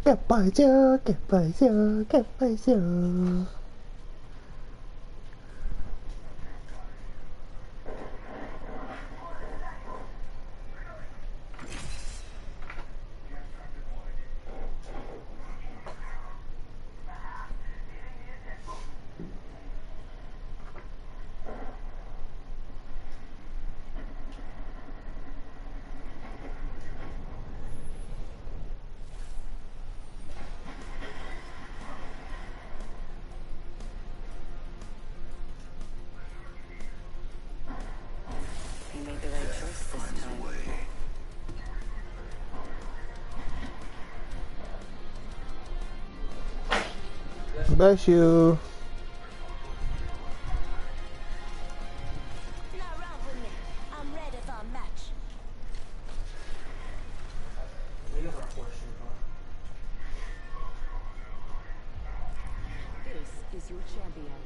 ¿Qué pasó? ¿Qué pasó? ¿Qué pasó? You made the right choice this time. Bless you. Now round with me. I'm ready for a match. This is your champion.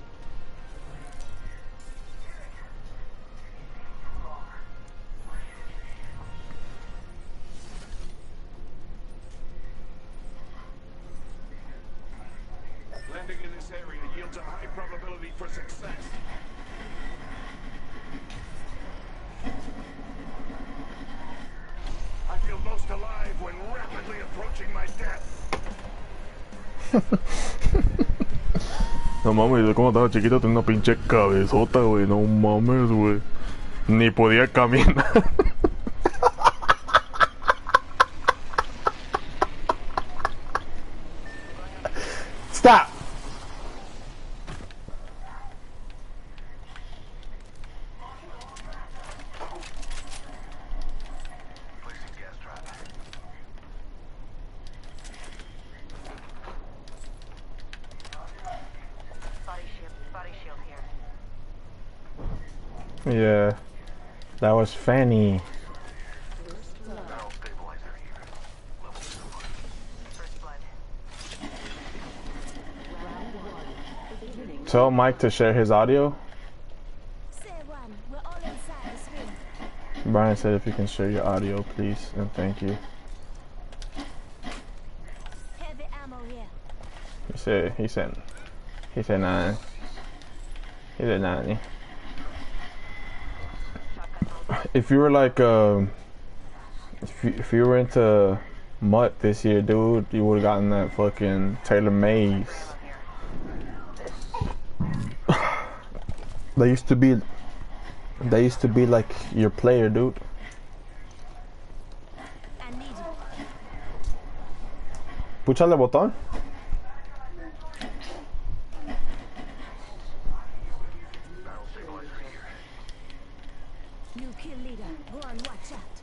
Landing in this area yields a high probability for success. I feel most alive when rapidly approaching my death. No mames, yo como estaba chiquito tenía una pinche cabezota, güey. No mames, güey. Ni podía caminar. Stop. Placing gas trap. Body shield here. Yeah. That was Fanny. Barrel stabilizer here. Level 2. First blood. Round one. Beginning. Tell Mike to share his audio. Say one. We're all inside the swing. Brian said if you can share your audio, please, and thank you. Heavy ammo here. He said 9. He said 90. If you were like if you were into Mutt this year, dude, you would have gotten that fucking Taylor Mays. They used to be like your player, dude. I need you. Púchale el botón. Barrel stabilizer here. New kill leader. Go on, watch out.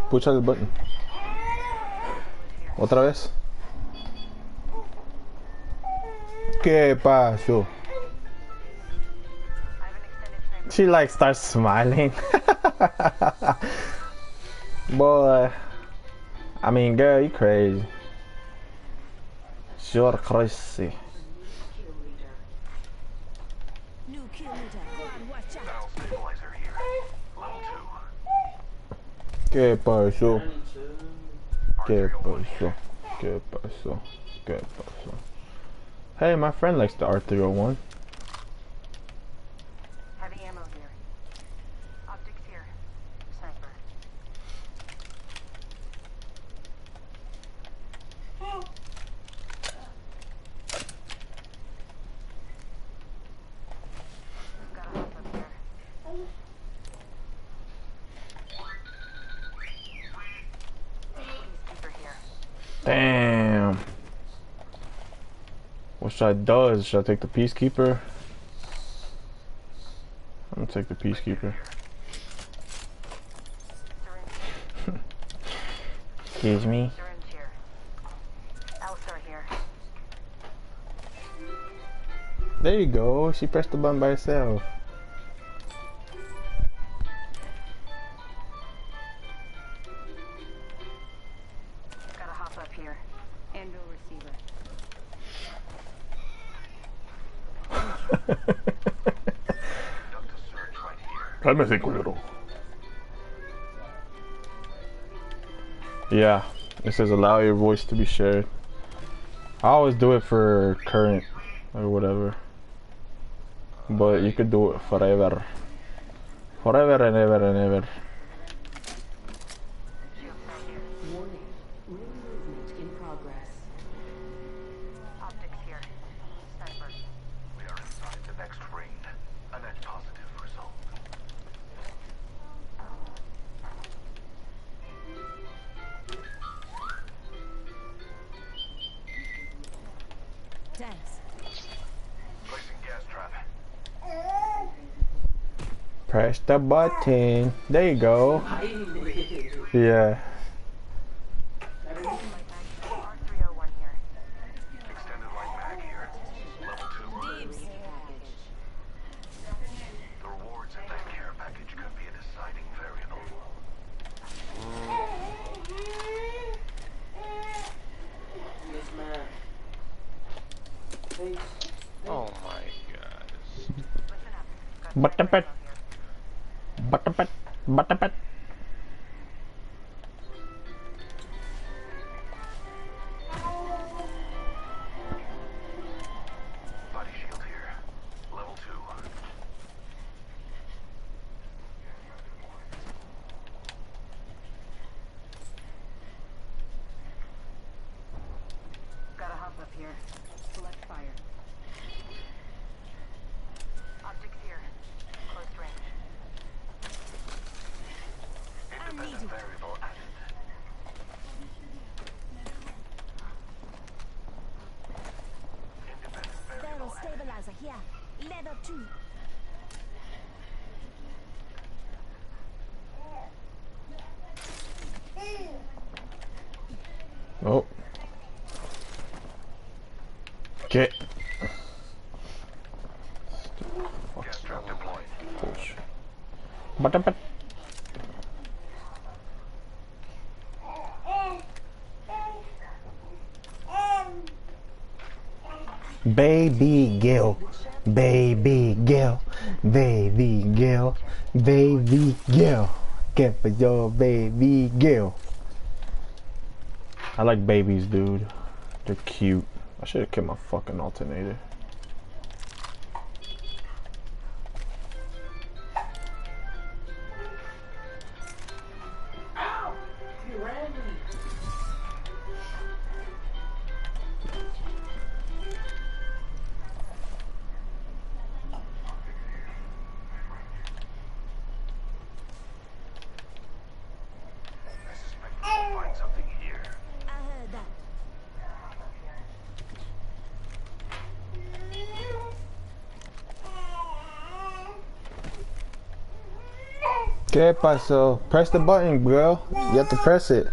Púchale el button. Otra vez. ¿Qué pasó? She like starts smiling. Boy, I mean, girl, you crazy. You're crazy. New kill leader. Go on, watch out. Barrel stabilizer here. Level 2. ¿Qué pasó? ¿Qué pasó? ¿Qué pasó? ¿Qué pasó? Hey, my friend likes the R301. Heavy ammo here. Optics here. Sniper. Got a hop up here. Peacekeeper here. Damn. What should I do? Should I take the Peacekeeper? I'm gonna take the Peacekeeper. Syringe. Excuse me. Syringe here. Alistar here. There you go. She pressed the button by herself. Got a hop up here. Anvil receiver. Conduct a search right here. Cálmese, culero. Yeah, it says allow your voice to be shared. I always do it for current or whatever, but you could do it forever, forever and ever and ever. Warning. Ring movement in progress. Optics here. Sniper. We are inside the next ring. A net positive result. Thanks. Placing gas trap. Press the button. There you go. Yeah. R301 here. Extended light mag here. Level 2. The rewards in that care package could be a deciding variable. Yes, ma'am. Thanks. Oh my god. Listen up. Got Butterpet. here. Butterpet. Butterpet. Body shield here. Level 2. Got a hump up here. Select fire. Optics here. Close range. Independent variable added. Independent Barrel variable added. stabilizer here. Level 2. Oh. Okay. Gas trap deployed. Push. Butterpet. Baby girl, baby girl, baby girl, baby girl. Get for your baby girl. I like babies, dude. They're cute. I should have kept my fucking alternator. You ran me. I suspect we'll find something here. I heard that. ¿Qué pasó? Press the button, girl. You have to press it.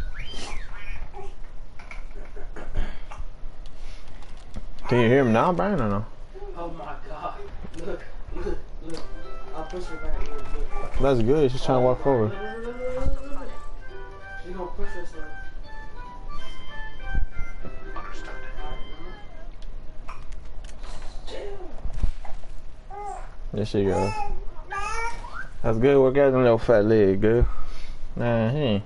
Can you hear him now, Brian, or no? Oh my god. Look, look, look. I'll push her back here. Look. That's good. She's trying to walk forward. She gonna push us like. Understood. There she goes. That's good. Work out them little fat leg, girl. Nah,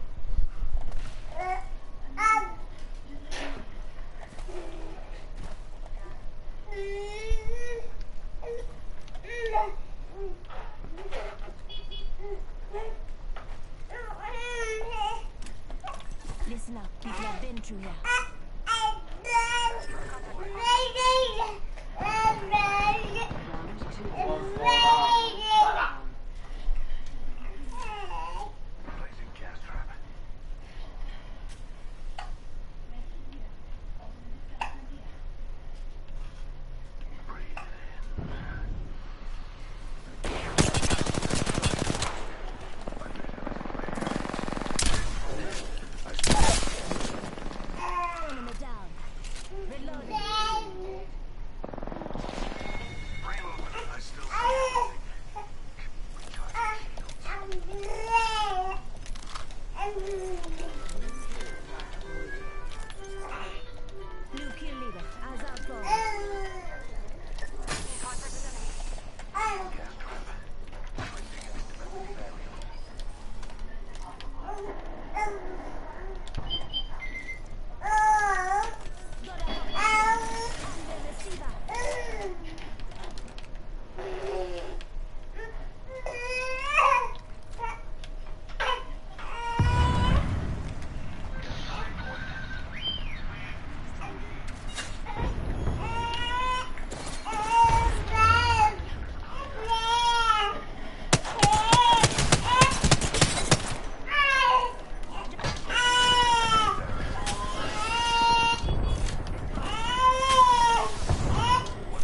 Listen up. People have been through here. Placing gas trap. Breathe in.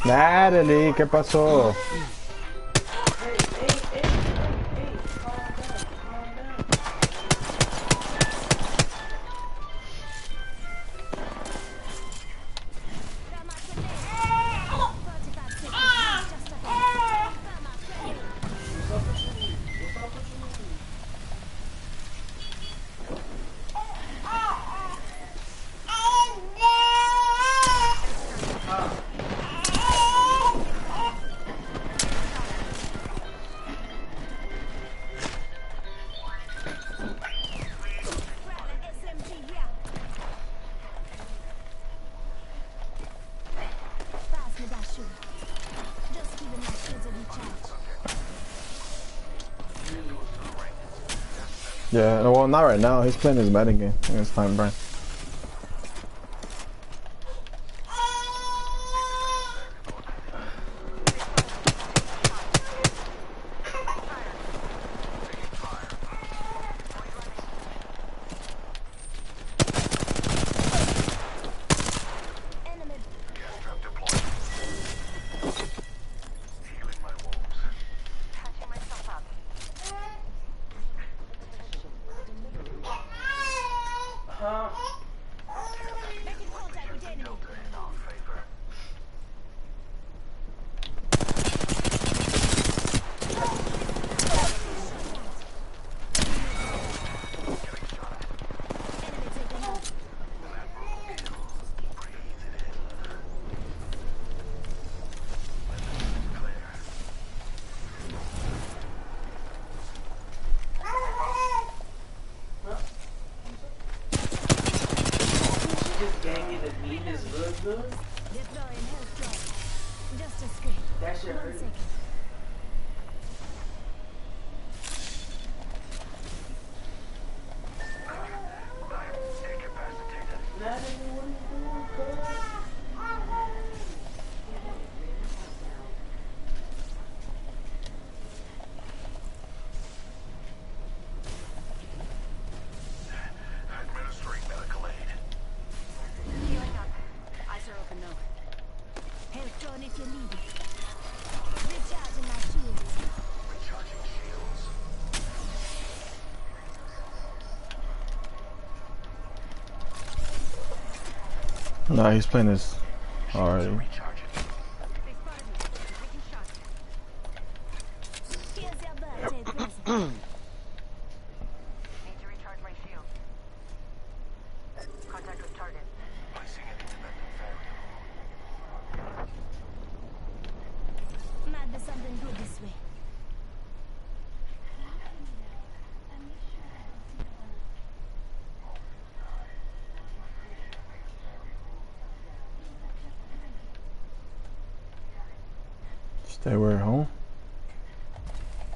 Natalie, ¿qué pasó? Hey, hey, calm down, calm down. Thermite grenade. 45 seconds. Rings just ahead. Thermite grenade. What's up with you? What's up with you? Grab an SMG here. Pass me that shield. Just giving my shields a recharge. Yeah, well, not right now. He's playing his Madden game against Time Brand. Enemy. Airstrap deployed. Healing my wounds. Patching myself up. Huh? Making contact with enemy. Delta in our favor. Enemy taken out. Just ganging the mean is good. Deploying health drone. Just a screen. That shit 1 hurt. second. Incapacitated. Natalie, what are you doing, cuz? Administering medical aid. Healing up. Eyes are open now. Health drone if you need it. Recharging my shields. Recharging shields. Nah, he's playing his already. Recharging. They spotted me. Taking shots. Here's your birthday present. Need to recharge my shield. Contact with target. Placing an independent variable. Might be something good this way. Stay where home.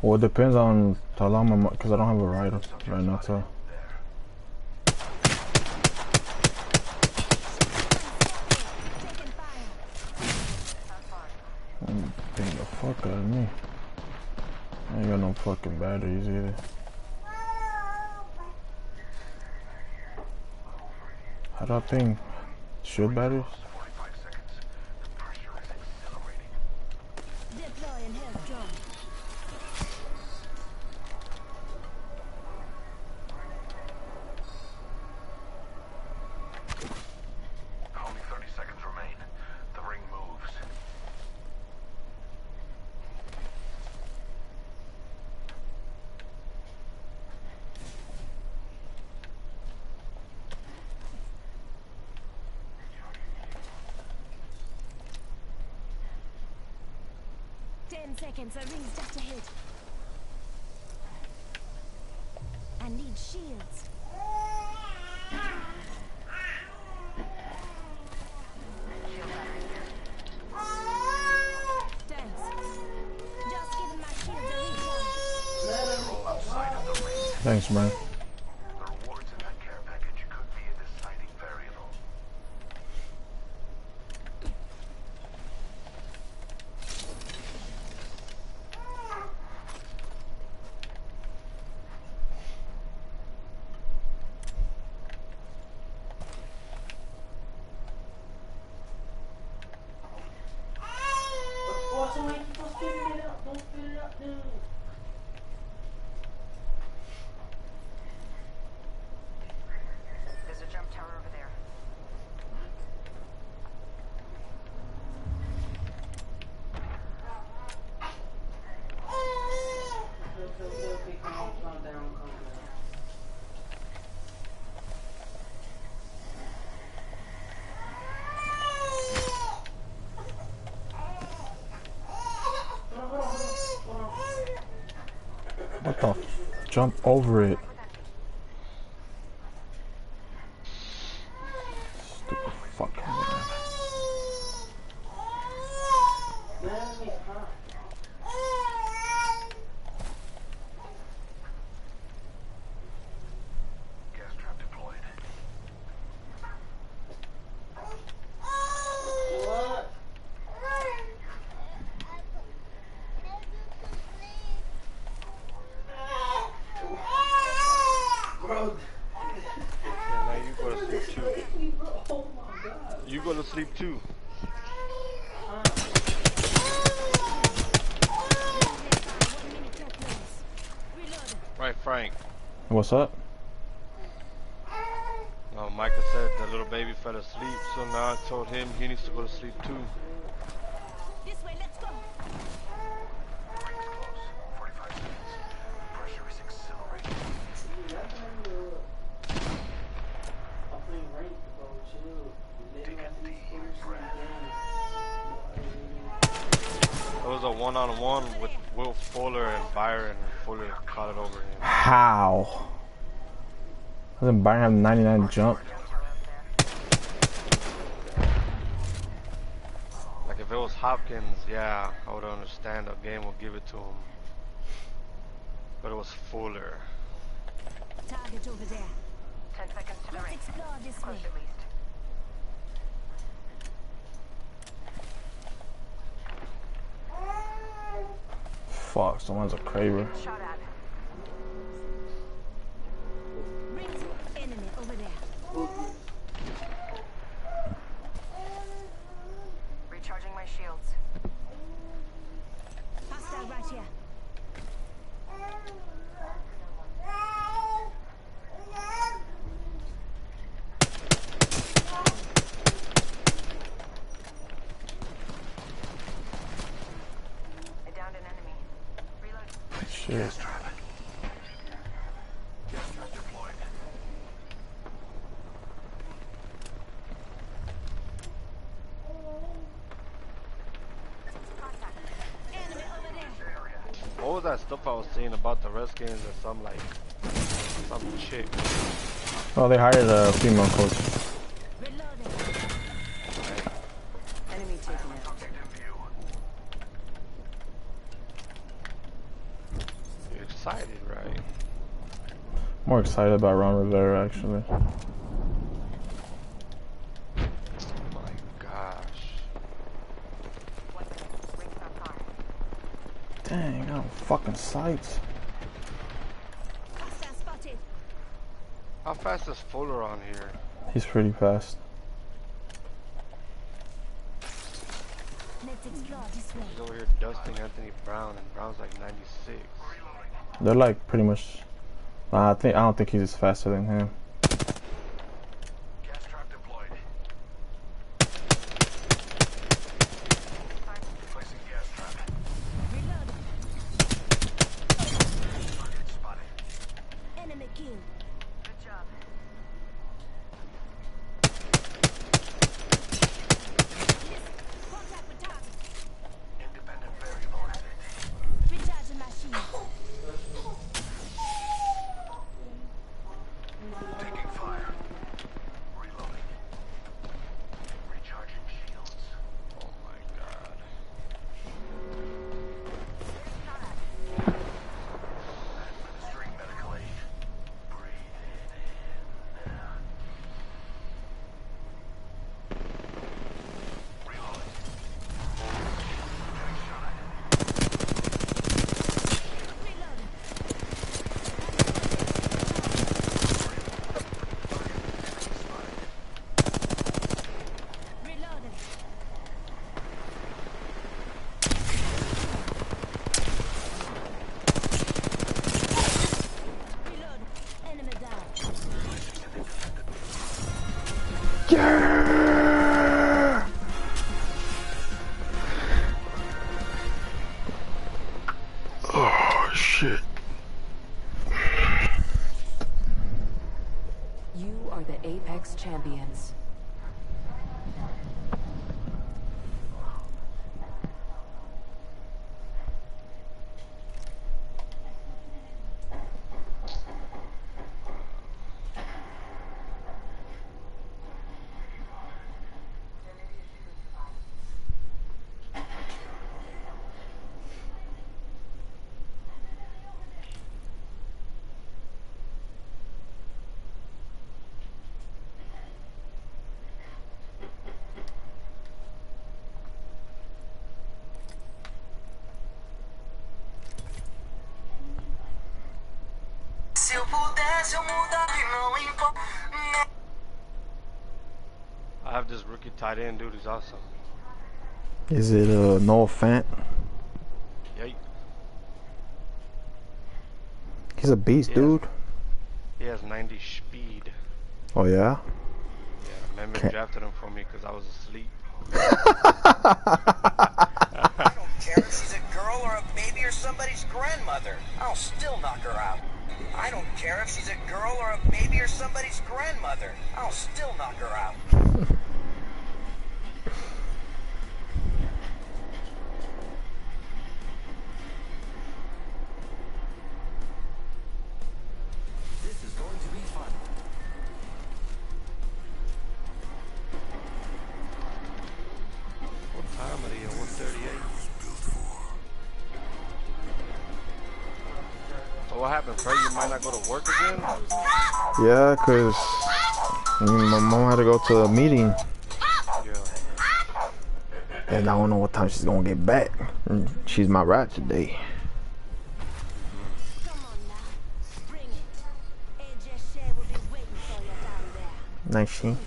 Well, it depends on how long I'm, because I don't have a ride right now. So Taking fire. getting the fuck out of me. I ain't got no fucking batteries either. How do I ping? Shield batteries? 45 seconds. The pressure is accelerating. Deploying health drone. Only 30 seconds remain. The ring moves. Seconds, a ring's just ahead. I need shields. Thanks. Just giving my shields a recharge. Thanks, man. The rewards in that care package could be a deciding variable. What the? Jump over it. Stupid fucking man. Gas trap deployed. What? Bro. Yeah, now you go to sleep too. Oh my god. You go to sleep too. Right, Frank. What's up? Micah said the little baby fell asleep, so now I told him he needs to go to sleep too. This way, let's go. Rings close. 45 seconds. Pressure is accelerating. I'm playing rank, bro. Chill. Take a deep breath. It was a one-on-one with Will Fuller and Byron, and Fuller caught it over him. How? Doesn't Byron have 99 jump? Like if it was Hopkins, yeah, I would understand. The game would give it to him. But it was Fuller. Target over there. 10 seconds to the Let's ring. explore this Close way. at least. Fuck, someone's a craver. Shot at. Rings. Enemy over there. Recharging my shields. Hostile right here. I downed an enemy. Reload. Shit. Gas trap deployed. Contact. Enemy over there. What was that stuff I was saying about the Redskins and some chick? Oh, they hired a female coach. Reloading. Enemy taken out. Subject in view. You're excited, right? More excited about Ron Rivera, actually. Oh my gosh. 1 minute. Rings not far. Dang, I got fucking sights. Hostile spotted. How fast is Fuller on here? He's pretty fast. Let's explore this way. He's over here dusting Anthony Brown, and Brown's like 96. They're like pretty much. I don't think he's faster than him. Gas trap deployed. Placing gas trap. Reloading. Target spotted. Enemy killed. Good job. Contact with target. Independent variable added. Recharging my shield. Taking fire. Reloading. Recharging shields. Oh my god. Administering medical aid. Breathe in. Reloading. Getting shot at. Reloading. Reloading. Enemy down. Oh shit. You are the Apex Champions. I have this rookie tight end, dude. He's awesome. Is it Noah Fant? Yay. He's a beast, Yeah. dude. He has 90 speed. Oh yeah. Yeah, Mehmet Okay. drafted him for me because I was asleep. I don't care if she's a girl or a baby or somebody's grandmother. I'll still knock her out. I don't care if she's a girl or a baby or somebody's grandmother. I'll still knock her out. This is going to be fun. What time are they? 1:38. So what happened, Fred? You might not go to work again? Yeah, cause my mom had to go to a meeting, Yeah. and I don't know what time she's gonna get back. And she's my ride today. Come on now. Bring it. AJ Shea will be waiting for you down there. 19.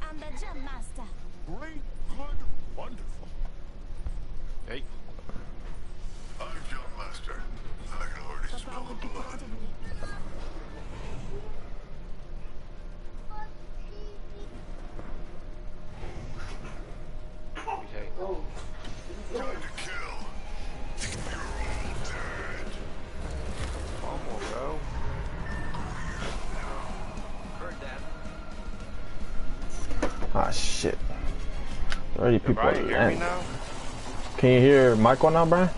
I'm the jump master. Great, good, wonderful. Hey. I'm John Master. I can already smell the blood. Okay. Oh, Time to kill. You're all dead. Come on, bro. Heard that. Ah shit. Already Can people. Brian hear me now? Can you hear Michael now, Brian?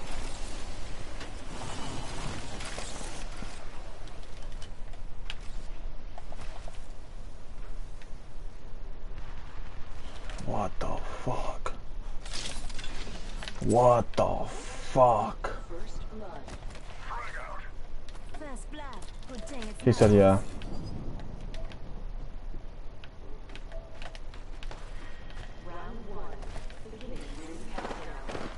What the fuck? What the fuck? First blood. Good thing it's He said yeah. Round 1. Beginning ring countdown.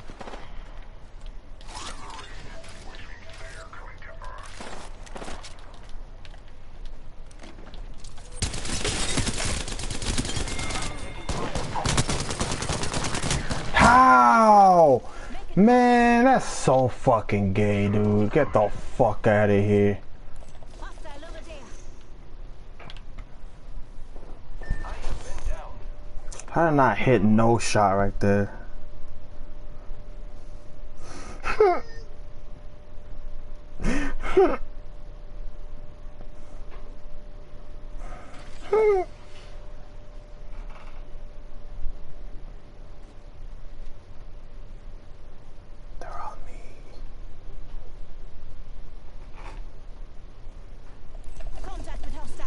How? Man, that's so fucking gay, dude. Get the fuck out of here. hostile over there. I have been down. How did I not hit no shot right there? They're on me. Contact with hostile.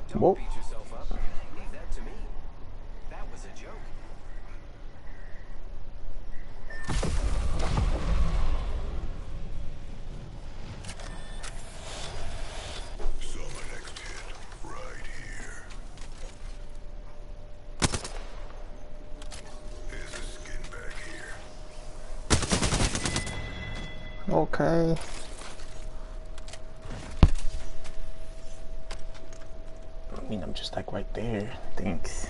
Don't Whoa. beat yourself up. Leave that to me. That was a joke. So my next hit, right here. Here's the skin back here. Okay. I mean, I'm just like right there. Thanks.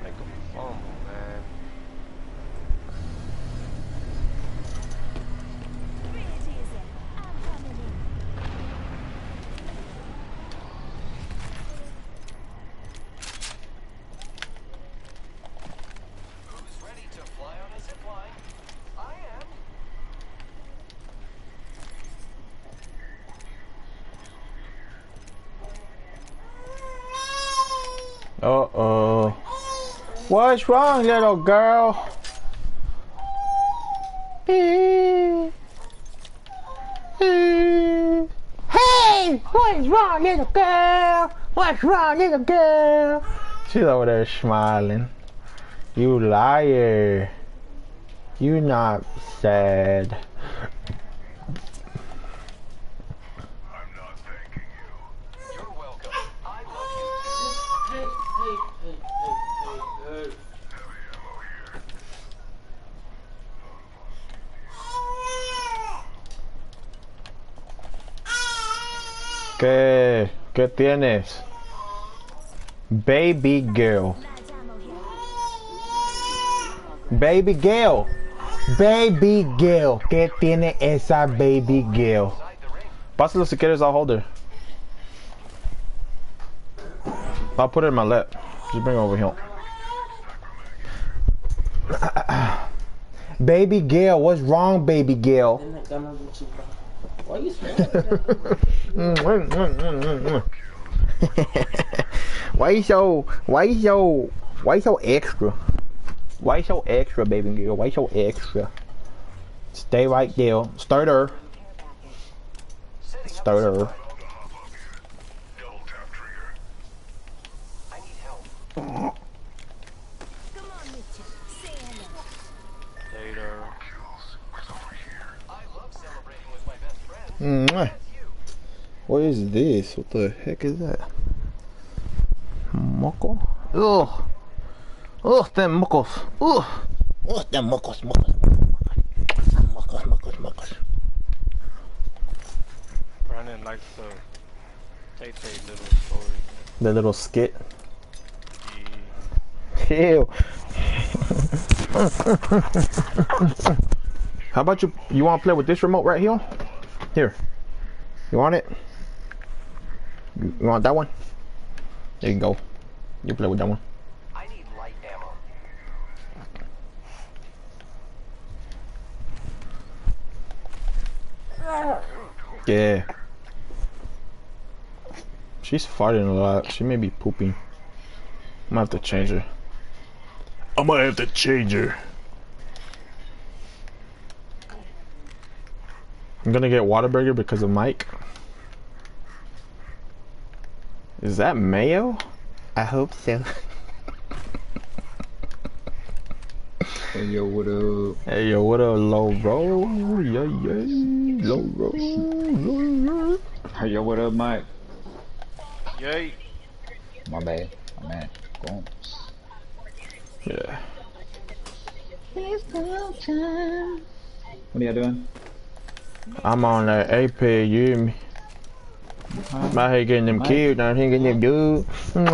Make him fumble, man. Bring it easy. I'm coming in. Who's ready to fly on a zip line? I am. Uh-oh. What's wrong, little girl? Hey, what's wrong, little girl? What's wrong, little girl? She's over there smiling. You liar. You not sad. I'm not ¿Qué tienes? Baby girl. Baby girl. Baby girl. ¿Qué tiene esa baby girl? Pásalo si quieres, I'll hold her. I'll put her in my lap. Just bring her over here. Baby girl, what's wrong, baby girl? Why you smiling? Why you so extra? Why you so extra, baby girl? Why you so extra? Stay right there. Stir her. Stir her. What is this? What the heck is that? Moco? Ugh! Ugh, them mocos! Ugh! Ugh, them mocos, mocos. Mocos, mocos, mocos. Brandon likes the Tay-Tay little story. The little skit? Ew! How about you want to play with this remote right here? Here. You want it? You want that one? There you go. You play with that one. I need light ammo. Yeah. She's farting a lot. She may be pooping. I'm gonna have to change her. I might have to change her. I'm gonna get Whataburger because of Mike. Is that mayo? I hope so. Hey yo, what up? Hey yo, what up, low roll? Yeah, yeah, low roll. Hey yo, what up, Mike? Yay! My bad, my man. Go on. Yeah. What are y'all doing? I'm on that AP, you hear me? I'm out here getting them kids, out here getting them dudes. I'm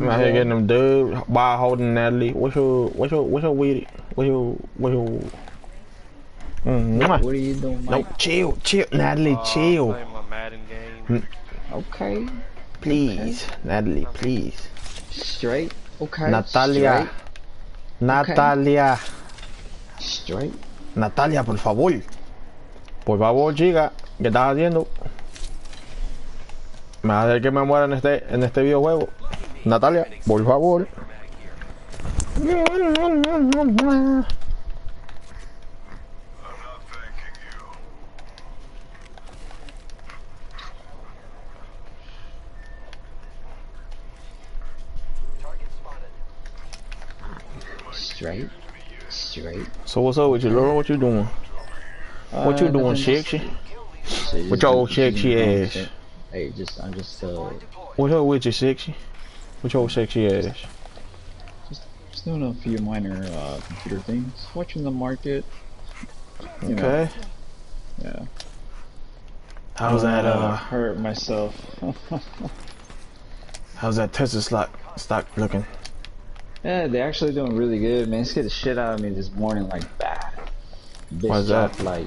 out here getting them dudes while holding Natalie. What's your with it? What are you doing, Mike? No, chill, Natalie, chill. Playing my Madden game. Okay. Please, okay. Natalie, please. Straight. Okay. Natalia. Straight. Natalia. Straight. Natalia, por favor. Por favor, chica. ¿Qué estás haciendo? Me va a hacer que me muera en este videojuego. Natalia, por favor. Straight. So what's up with you, Laura? What you doing? What you doing, sexy? With your old sexy ass. Hey, I'm just What's up with you, sexy? With your old sexy ass? Just doing a few minor computer things. Watching the market. You okay. Know. Yeah. How's that hurt myself. How's that Tesla stock looking? Yeah, they're actually doing really good, man. It scared the shit out of me this morning, like bad. Why's that? Like,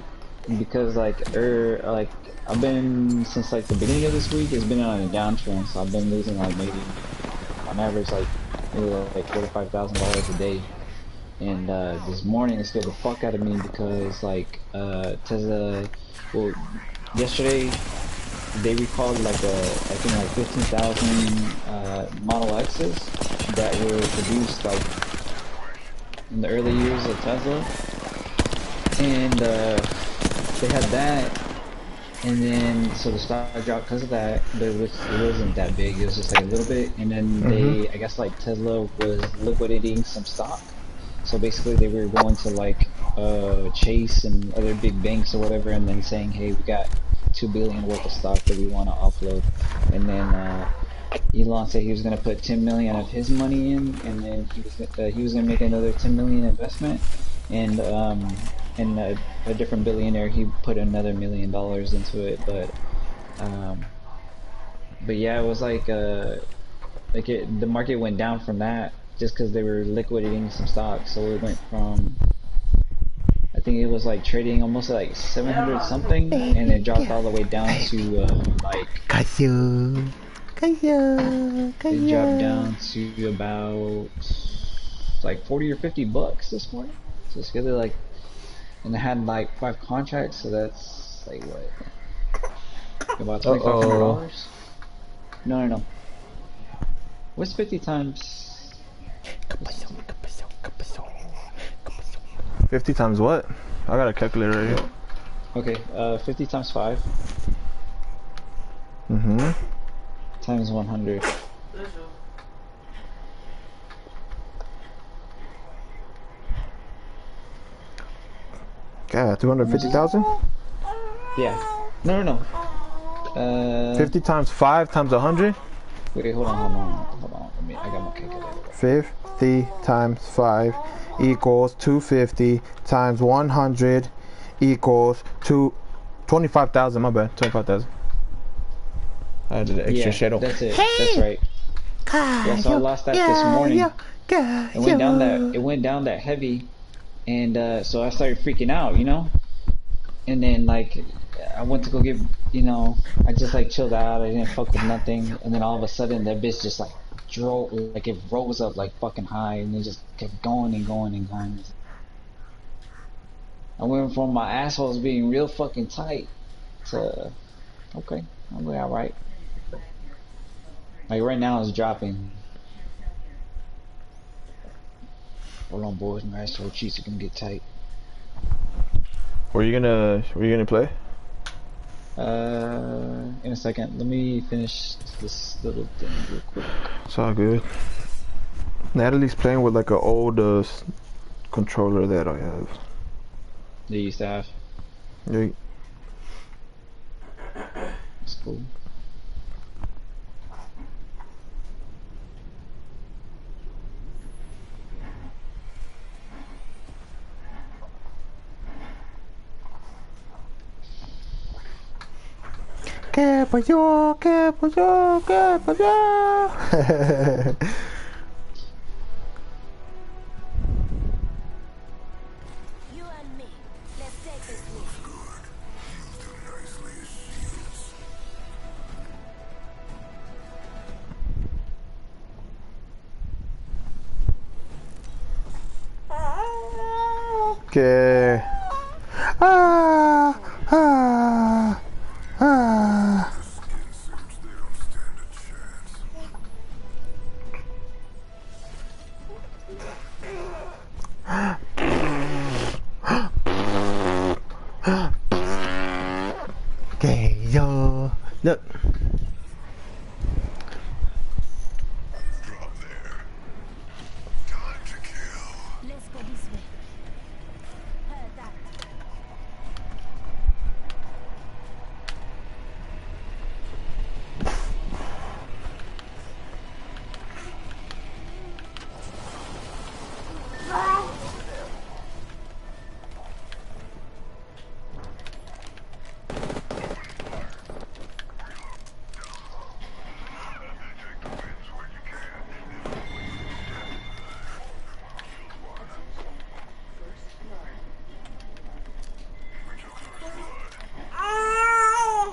because like I've been since like the beginning of this week. It's been on a downtrend, so I've been losing like maybe on average like maybe like $45,000 a day. And this morning it scared the fuck out of me because like Tesla. Well, yesterday they recalled like I think like 15,000 Model X's that were produced like in the early years of Tesla, and they had that, and then so the stock dropped because of that, but it wasn't that big. It was just like a little bit, and then they, I guess like Tesla was liquidating some stock, so basically they were going to like Chase and other big banks or whatever, and then saying, hey, we got $2 billion worth of stock that we want to offload, and then Elon said he was going to put 10 million of his money in, and then he was going to make another 10 million investment, and and a different billionaire, he put another $1 million into it, but yeah, it was like the market went down from that just because they were liquidating some stocks, so it went from, I think it was like trading almost like 700 something, and it dropped all the way down to like it dropped down to about like 40 or 50 bucks this morning. So it's really like, and I had like 5 contracts, so that's like what, about $2,500. No. What's 50 times? 50 times what? I got a calculator right here. Okay, 50 times 5. Mm-hmm. Times 100. Yeah, 250,000? Yeah. No. 50 times 5 times 100? Wait, hold on. I got my calculator. 50 times 5 equals 250 times 100 equals 25,000. My bad, 25,000. I did an extra shadow. That's it. That's right. Yeah, so I lost that this morning. It went down that heavy, and so I started freaking out, you know. And then like I went to go get, you know, I just like chilled out. I didn't fuck with nothing, and then all of a sudden that bitch just like drove, like it rose up like fucking high, and it just kept going and going and going. I went from my assholes being real fucking tight to okay, I'm going alright. Like right now it's dropping. Hold on, boys, my asshole cheeks are gonna get tight. Were you gonna play? In a second. Let me finish this little thing real quick. It's all good. Natalie's playing with like an old controller that I have. They used to have. Yeah. It's cool. ¿Qué pasó? ¿Qué pasó? ¿Qué pasó? You and me. Let's take this one. ¿Qué? Que yo look. Let's go this way. Heard that.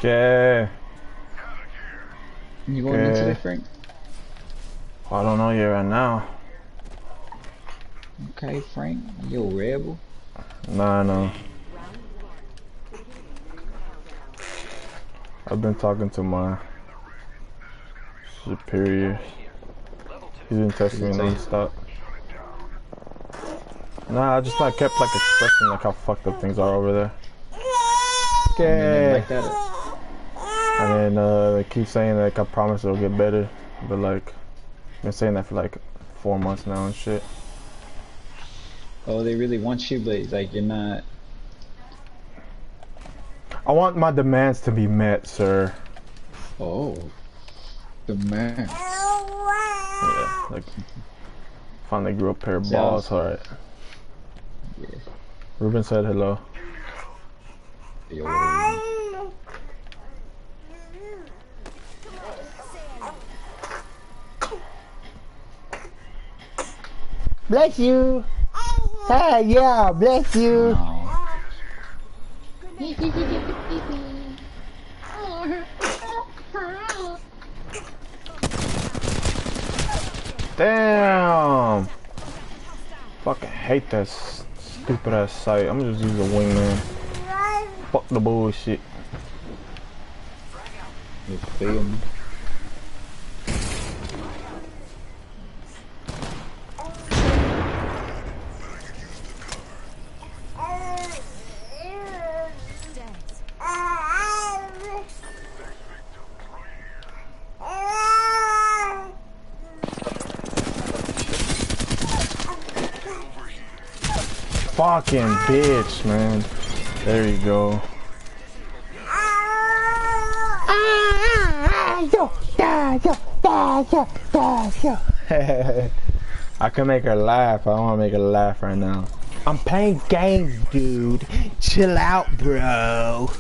¿Qué? You going into the Frank? I don't know you right now. Okay, Frank. You a rebel? Nah, no. I've been talking to my superior. He's been texting me non-stop. Nah, I just like kept like expressing like how fucked up things are over there. Okay. And then they keep saying like I promise it'll get better, but like I've been saying that for like 4 months now and shit. Oh, they really want you, but like you're not. I want my demands to be met, sir. Oh, demands. Yeah, like finally grew a pair of balls, alright. Yeah. Ruben said hello. Yo, whatever. Bless you. Hey, yeah, bless you. No. Damn. Fucking hate that stupid ass sight. I'm just using a wingman. Fuck the bullshit. You feel me? Fucking bitch, man. There you go. I can make her laugh. I don't want to make her laugh right now. I'm playing games, dude. Chill out, bro.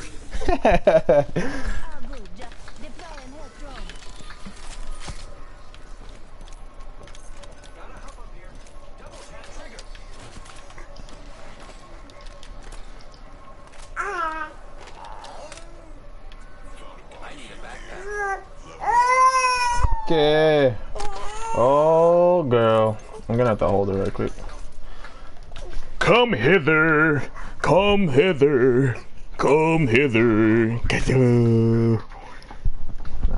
Okay. Oh, girl. I'm gonna have to hold her right quick. Come hither. Come hither. Come hither.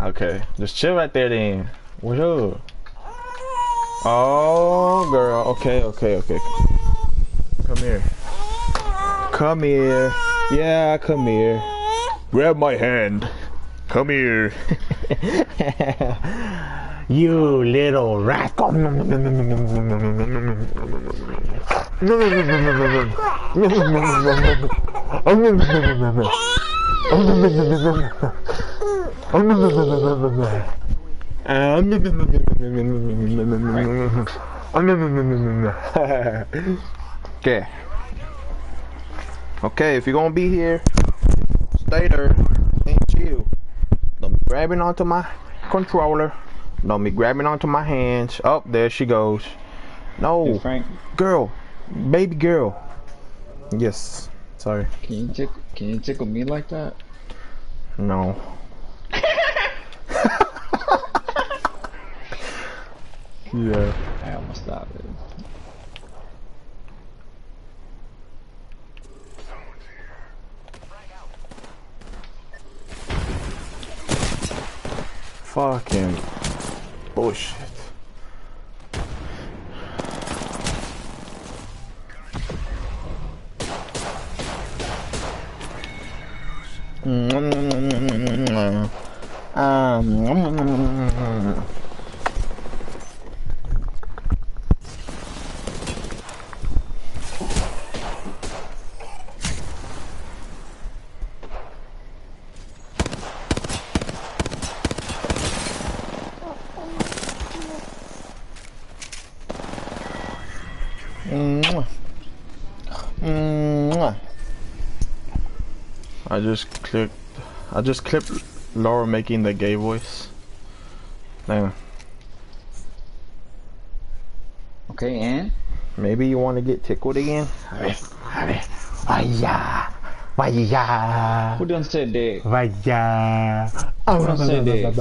Okay. Just chill right there then. What's up? Oh, girl. Okay, okay, okay. Come here. Come here. Yeah, come here. Grab my hand. Come here. You little rascal. Okay. Okay, if you're gonna be here, stay there and chill. Don't be grabbing onto my controller. Don't be grabbing onto my hands. Oh, there she goes. No, Hey, Frank, girl, baby girl. Yes, sorry. can you tickle me like that? No. Yeah. I almost stopped it. Fucking bullshit. I just clipped Laura making the gay voice. Damn. Okay, and? Maybe you want to get tickled again? Vaya. Vaya. Who done said that? Vaya. Who done said that?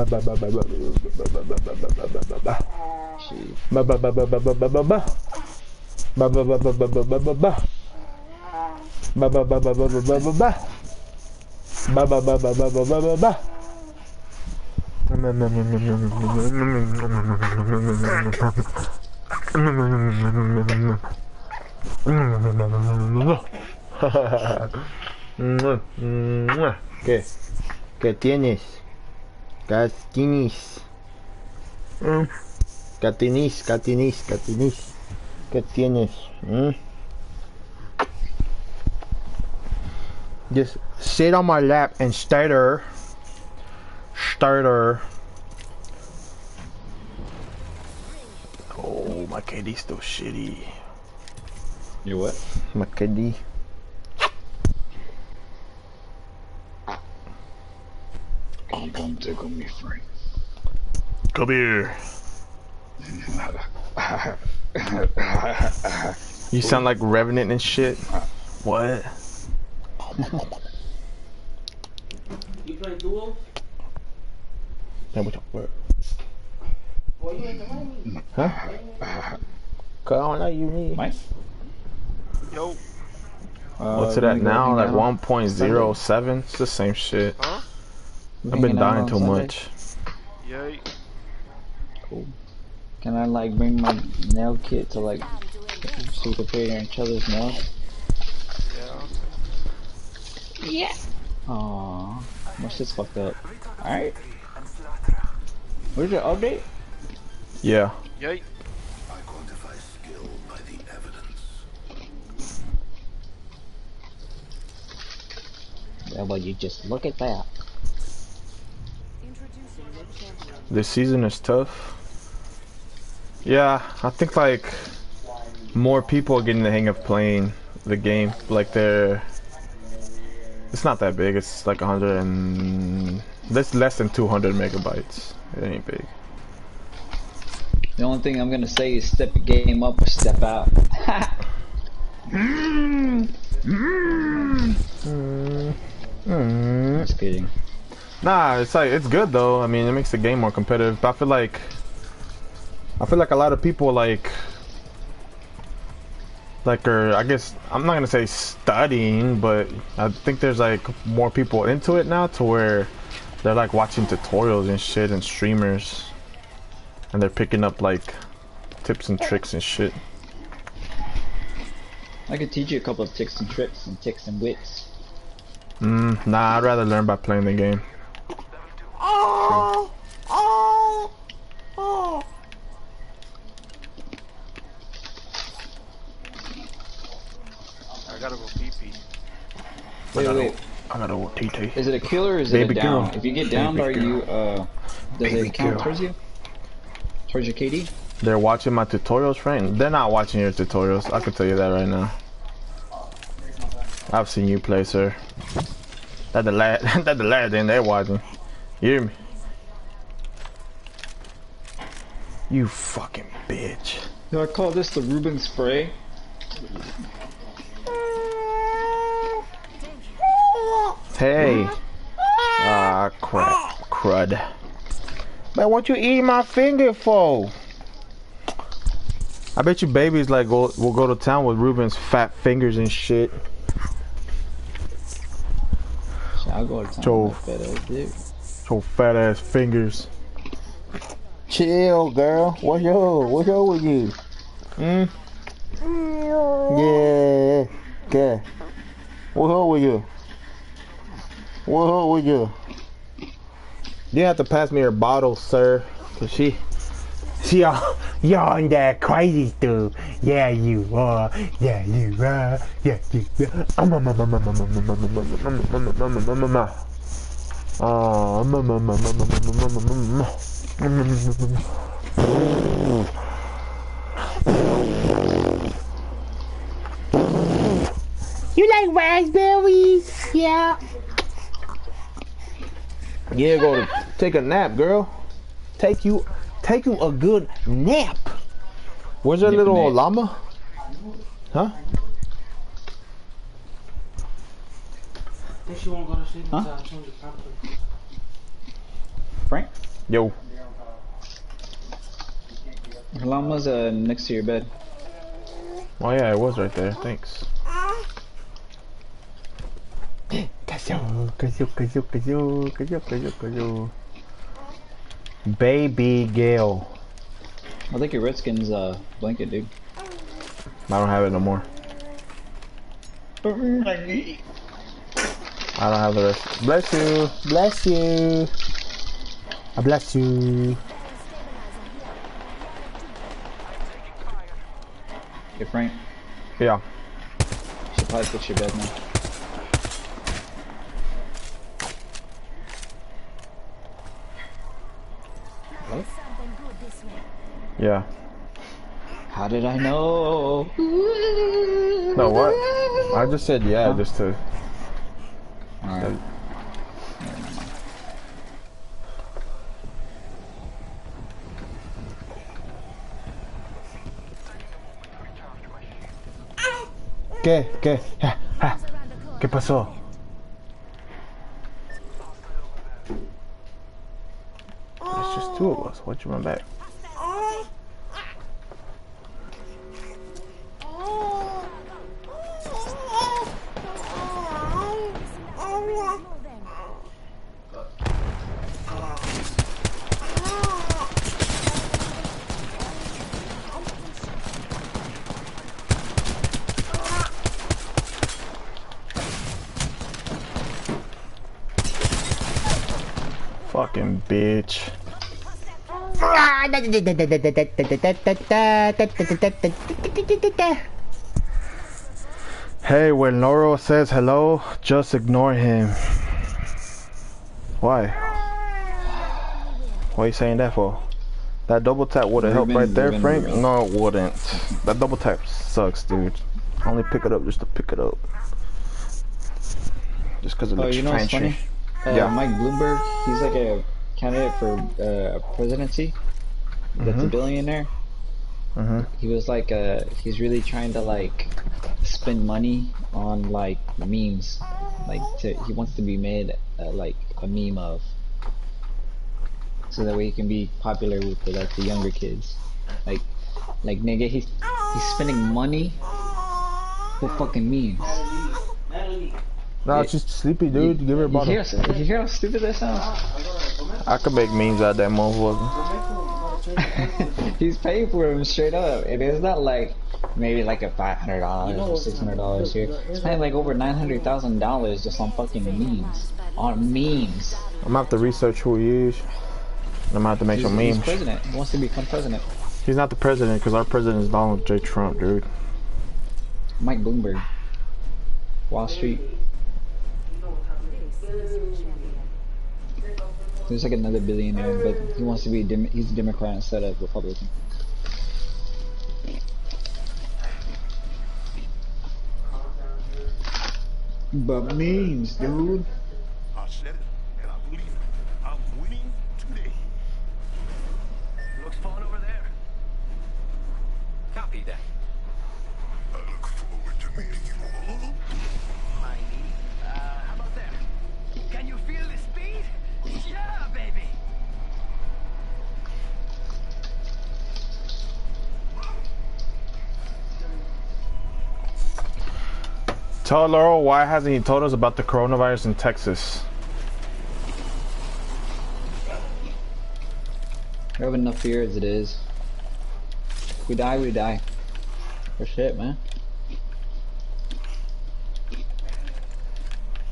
¿Qué tienes? Catinis. Catinis. ¿Qué tienes? Just sit on my lap and starter. Oh, my KD's still shitty. You what? My KD. Come tickle me, Frank. Come here. You sound like Revenant and shit. What? You play duo? Yeah, what? Boy, you ain't the money. Huh? Cause I don't know you need. Mike? Yo. What's it at now? Like 1.07? It's the same shit. Huh? I've been dying too much. Yay. Cool. Can I like bring my nail kit to like so we can paint each other's nails? Yeah. Aww. My shit's fucked up. Alright. Where's your update? Yeah. Yay. I quantify skill by the evidence. Yeah, well, you just look at that. This season is tough. Yeah, I think like more people are getting the hang of playing the game. Like it's not that big. It's like 100 and that's less than 200 megabytes. It ain't big. The only thing I'm gonna say is step your game up or step out. Just kidding. Nah, it's like it's good though. I mean, it makes the game more competitive. But I feel like a lot of people like are, I guess I'm not gonna say studying, but I think there's like more people into it now to where they're like watching tutorials and shit and streamers, and they're picking up like tips and tricks and shit. I could teach you a couple of tips and tricks and ticks and wits. Nah, I'd rather learn by playing the game. True. I gotta go pee-pee. Wait. I gotta go TT. Is it a kill or is it a down? If you get downed, are you, does it count towards you? Towards your KD? They're watching my tutorials, friend. They're not watching your tutorials. I can tell you that right now. I've seen you play, sir. That's the last thing they're watching. You hear me? You fucking bitch. Do I call this the Reuben spray? Hey. Ah, crud. Man, what you eating my finger for? I bet you babies like will go to town with Ruben's fat fingers and shit. I'll go to town with that fat ass dick. So fat ass fingers. Chill, girl. What's up with you? Yeah. What's up with you? What's up with you? You have to pass me her bottle, sir. Cause she on that crazy stuff. Yeah, you are. Yeah, you are. Yeah, you are. You like raspberries? Yeah. Yeah, go to take a nap, girl. Take you a good nap. Where's that little llama? Huh? Think she won't go to sleep until I change the pamper. Frank? Yo. The llama's next to your bed. Oh yeah, it was right there. Thanks. Baby Gale. I think your Redskins blanket, dude. I don't have it no more. I don't have the rest. Bless you. Bless you. I bless you. Hey Frank. Yeah. Should probably fix your bed now. Hello? Yeah. How did I know? No, what? I just said yeah, just to. Alright. ¿Qué? ¿Qué? Ja, ja. ¿Qué pasó? It's just two of us. Why'd you run back? Fucking bitch. Hey, when Noro says hello, just ignore him. Why? What are you saying that for? That double tap would have helped right there, Frank? No, it wouldn't. That double tap sucks, dude. Only pick it up just to pick it up. Just because it looks you know what's funny? Yeah. Mike Bloomberg, he's like a candidate for presidency. That's a billionaire. He was like, he's really trying to like spend money on like memes. Like he wants to be made like a meme of, so that way he can be popular with the younger kids. Like nigga, he's spending money for fucking memes. No, it's just sleepy, dude. Give her a bottle. You hear how stupid that sounds? I could make memes out of that motherfucker. He's paying for him straight up. It is not like maybe like a $500 or $600 here. He's paying like over $900,000 just on fucking memes. On memes. I'm gonna have to research who he is. I'm gonna have to make some memes. He's president. He wants to become president. He's not the president because our president is Donald J. Trump, dude. Mike Bloomberg. Wall Street. There's like another billionaire, but he wants to be he's a Democrat instead of Republican. But memes, dude. I said it, and I believe it. I'm winning today. Looks fun over there. Copy that. I look forward to meeting you all. How about there? Can you feel the speed? Yeah, baby. Tell Laurel why hasn't he told us about the coronavirus in Texas? We have enough fear as it is. If we die, we die. For shit, man.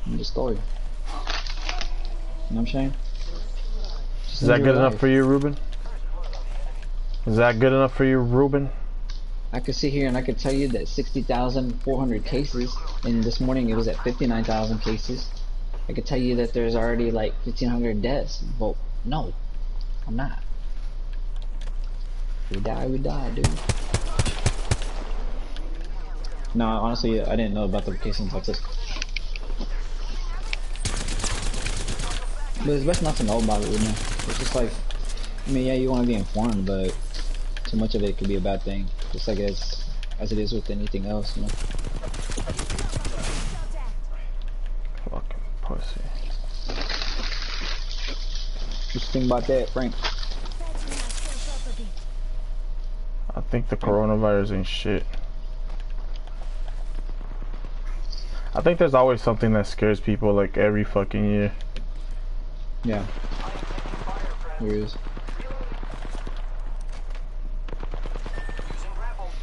End of story. You know what I'm saying? Is that good enough for you, Ruben? Is that good enough for you, Ruben? I could sit here and I could tell you that 60,400 cases, and this morning it was at 59,000 cases. I could tell you that there's already like 1,500 deaths, but no, I'm not. We die, dude. No, honestly, I didn't know about the case in Texas. But it's best not to know about it, you know? It's just like, I mean, yeah, you want to be informed, but too much of it could be a bad thing. Just like as it is with anything else, you know? Fucking pussy. What you think about that, Frank? I think the coronavirus ain't shit. I think there's always something that scares people like every fucking year. Yeah. There is.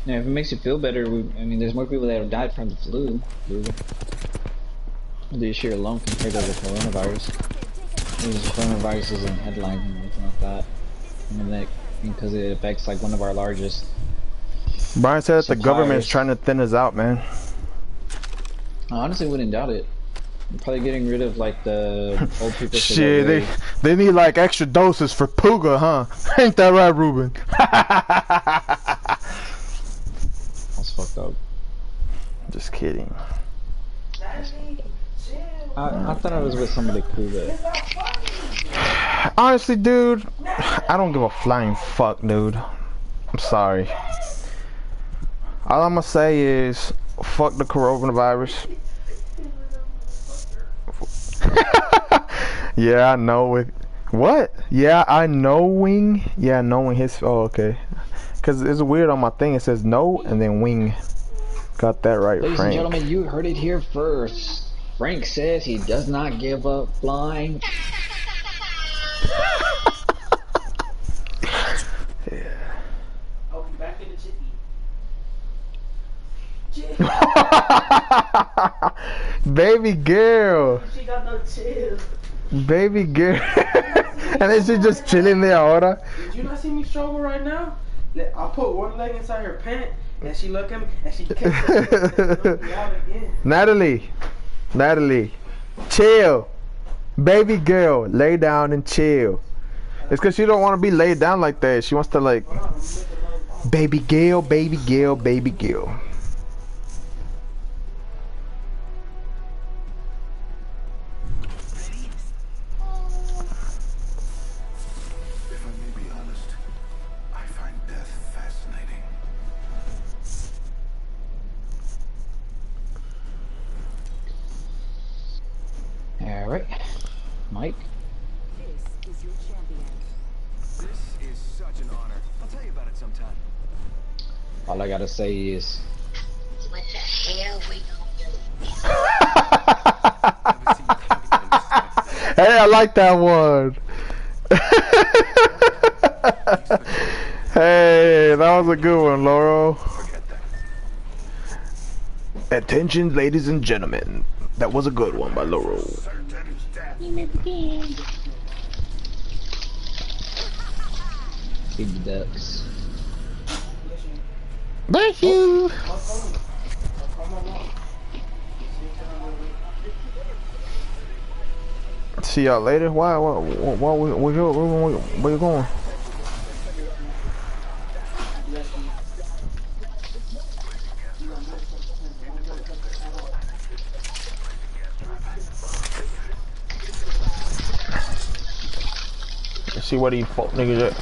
Yeah, if it makes you feel better, I mean, there's more people that have died from the flu. This year alone compared to the coronavirus. The coronavirus is in headlines and everything like that. And that because it affects like one of our largest. Brian said that the government's trying to thin us out, man. I honestly wouldn't doubt it. They're probably getting rid of like the old people. Shit, they need like extra doses for Puga, huh? Ain't that right, Ruben? That's fucked up. Just kidding. I thought I was with somebody cool, but honestly, dude, I don't give a flying fuck, dude. I'm sorry. All I'm gonna say is Fuck the coronavirus. Yeah, I know it. What? Yeah, I knowing. Yeah, knowing his. Oh, okay. Cause it's weird on my thing. It says no and then wing. Got that right, Ladies Frank. and gentlemen, you heard it here first. Frank says he does not give up flying. I'll be back in the chippy. Baby girl. She got no chill. Baby girl. And then she just chilling there ahora. Did you not see me struggle right now? I put one leg inside her pant and she looked at me and she kicked me out again. Natalie, chill. Baby girl, lay down and chill. It's cause she don't want to be laid down like that. She wants to like, baby girl, baby girl, baby girl. If I may be honest, I find death fascinating. Alright. Mike? This is your champion. This is such an honor. I'll tell you about it sometime. All I gotta say is... What the hell we Hey, I like that one. Hey, that was a good one, Laurel. Attention, ladies and gentlemen. That was a good one by Laurel. Feed the ducks. Thank you. See y'all later. Why where you going? Let's see what these fuck niggas at.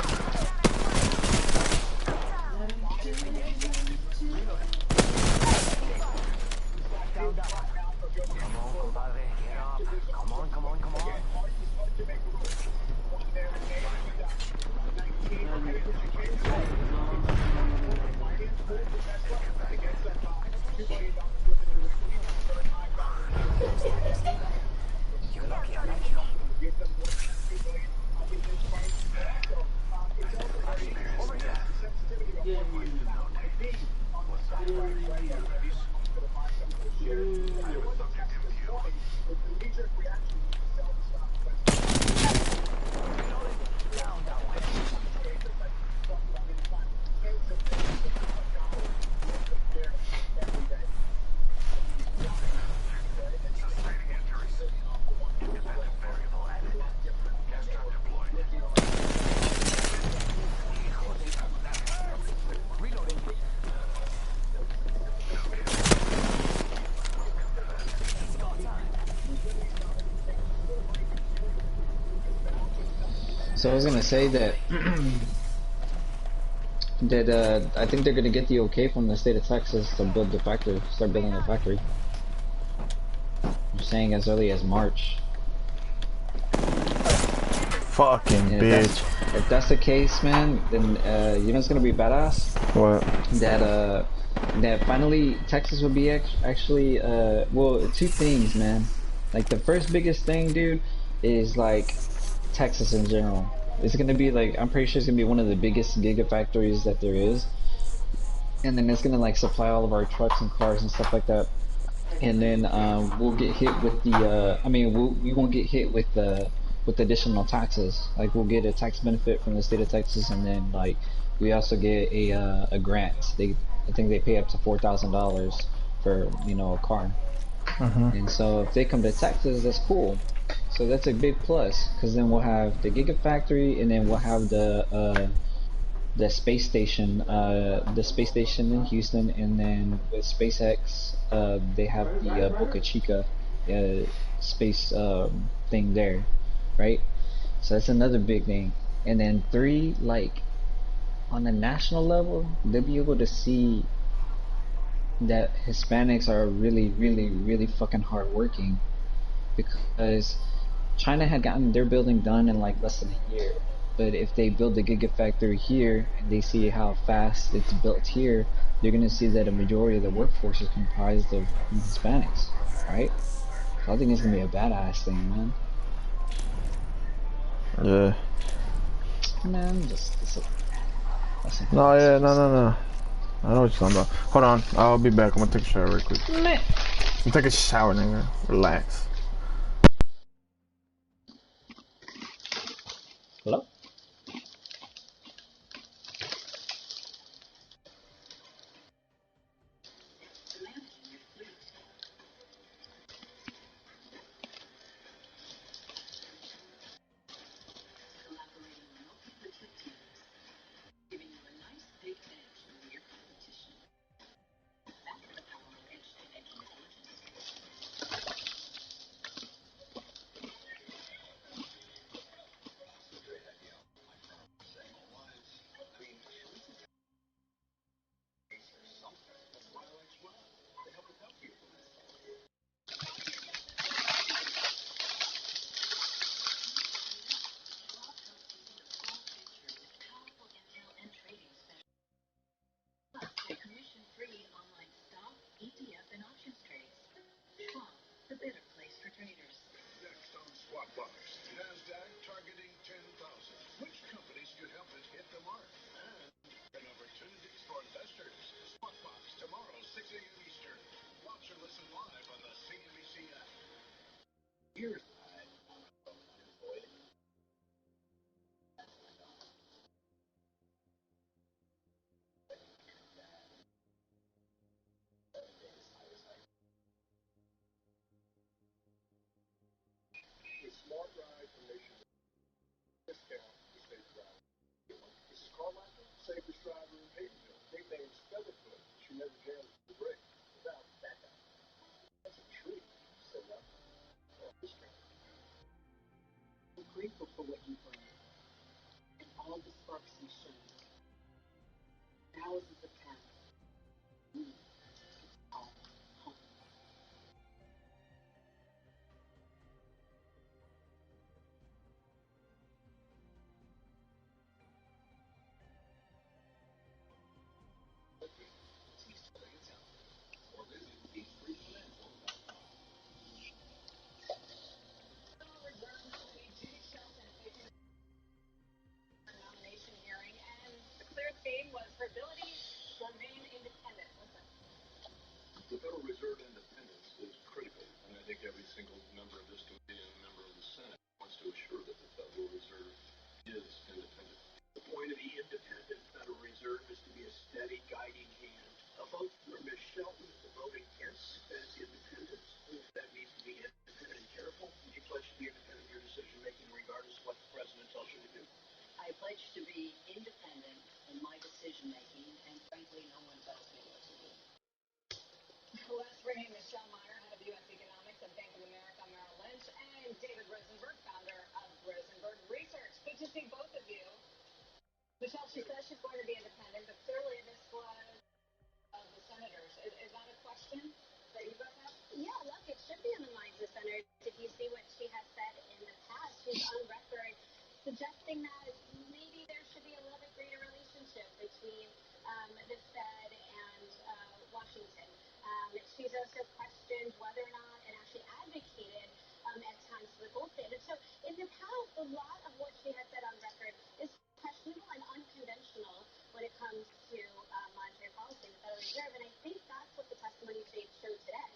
So I was gonna say that I think they're gonna get the okay from the state of Texas to build the factory, start building the factory. I'm saying as early as March. Fucking And bitch. If that's the case, man, then you know it's gonna be badass. What? That finally Texas will be actually well, two things, man. Like the first biggest thing, dude, is like Texas in general. It's gonna be like, I'm pretty sure it's gonna be one of the biggest gigafactories that there is, and then it's gonna like supply all of our trucks and cars and stuff like that. And then we'll get hit with the we won't get hit with additional taxes. Like we'll get a tax benefit from the state of Texas, and then like we also get a grant. I think they pay up to $4,000 for, you know, a car. And so if they come to Texas, that's cool. So that's a big plus, because then we'll have the Gigafactory, and then we'll have the space station in Houston, and then with SpaceX, they have the Boca Chica space thing there, right? So that's another big thing. And then 3, like on the national level, they'll be able to see that Hispanics are really, really, really fucking hardworking because China had gotten their building done in like less than a year. But if they build the gigafactory here and they see how fast it's built here, they're gonna see that a majority of the workforce is comprised of Hispanics, right? So I think it's gonna be a badass thing, man. Yeah. Man, that's a No, that's yeah, just no, no, no. I know what you're talking about. Hold on, I'll be back. I'm gonna take a shower real quick. meh. I'm take a shower, nigga. Relax. Hello? Next on Swap Box, NASDAQ targeting 10,000. Which companies could help it hit the mark? And opportunities for investors. Swap Box tomorrow, 6 a.m. Eastern. Watch or listen live on the CNBC app. Here's the Smart Ride Commission discount to state driver. This is Carmichael, safest driver in Haydenville. Nicknamed Featherfoot. She never jams the brake without backup. That's a treat. Say that. Oh, discount. I'm grateful for what you bring and all the sparks you shine. Thousands of pounds. All home. Nomination hearing, and the clear theme was her ability to remain independent. Listen. The Federal Reserve independence is critical, and I think every single member of this committee and member of the Senate wants to assure that the Federal Reserve is independent. The point of the independent Federal Reserve is to be a steady guiding hand. A vote for Ms. Shelton is a vote against Fed's independence. That means to be independent and careful. You pledge to be independent in your decision making regardless of what the president tells you to do. I pledge to be independent in my decision making, and frankly, no one tells me what to do. Let's bring in Michelle Meyer, head of U.S. Economics at Bank of America Merrill Lynch, and David Rosenberg, founder of Rosenberg Research. Good to see both of you. Michelle, she says she's going to be independent, but clearly this was of the senators. Is that a question that you both have? Yeah, look, it should be on the minds of senators. If you see what she has said in the past, she's on record suggesting that maybe there should be a little bit greater relationship between the Fed and Washington. She's also questioned whether or not, and actually advocated at times for the gold standard. So in the past, a lot of what she has said on record is questionable and unconventional when it comes to monetary policy in the Federal Reserve, and I think that's what the testimony showed today.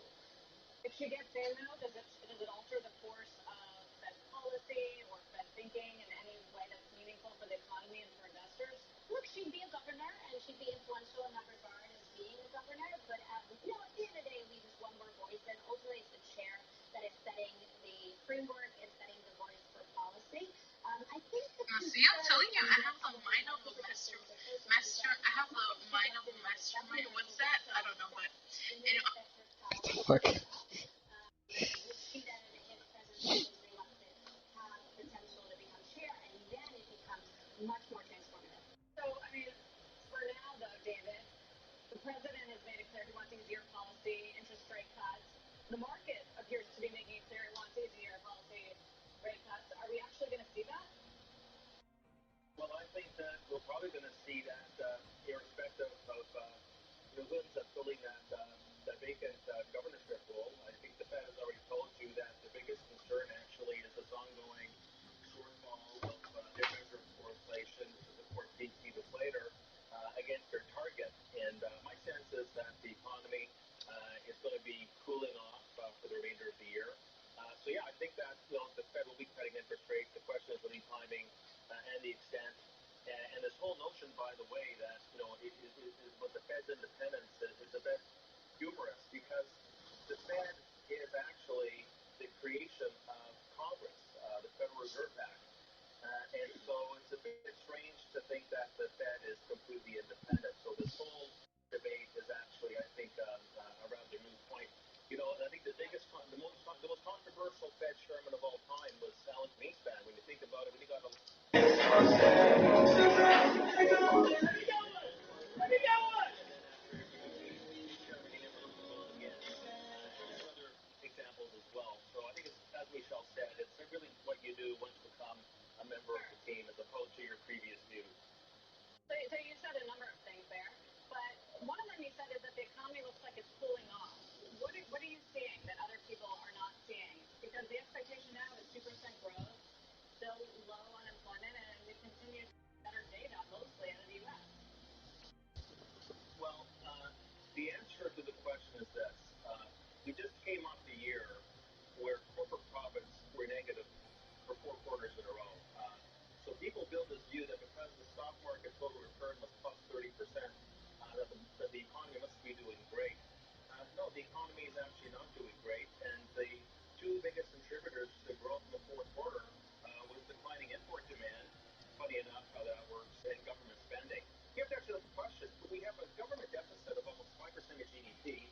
If she gets in, though, does it alter the course of Fed policy or Fed thinking in any way that's meaningful for the economy and for investors? Look, she'd be a governor, and she'd be influential in that regard as being a governor, but at the end of the day, it leaves one more voice, and ultimately it's the chair that is setting the framework and setting the voice for policy. I think See, I'm telling you, I have the mind of a I have the mind of a mastermind. What's that? I don't know, but Fuck. potential to become chair, and then it becomes much more transformative. So, I mean, for now, though, David, the president has made it clear he wants to use your Examples as well. So I think it's, as Michelle said, it's really what you do once you become a member of the team as opposed to your previous views. So you said a number of things there, but one of them you said is that the economy looks like it's cooling off. What are you seeing that other people are not seeing? Because the expectation now is 2% growth, still low unemployment, and we continue to see better data, mostly out of the U.S. Well, the answer to the question is this. We just came off the year where corporate profits were negative for 4 quarters in a row. So people build this view that because the stock market total return was plus 30%, that the economy must be doing great. No, the economy is actually not doing great, and the 2 biggest contributors to the growth in the 4th quarter was declining import demand, funny enough how that works, and government spending. You have to answer the question. We have a government deficit of almost 5% of GDP,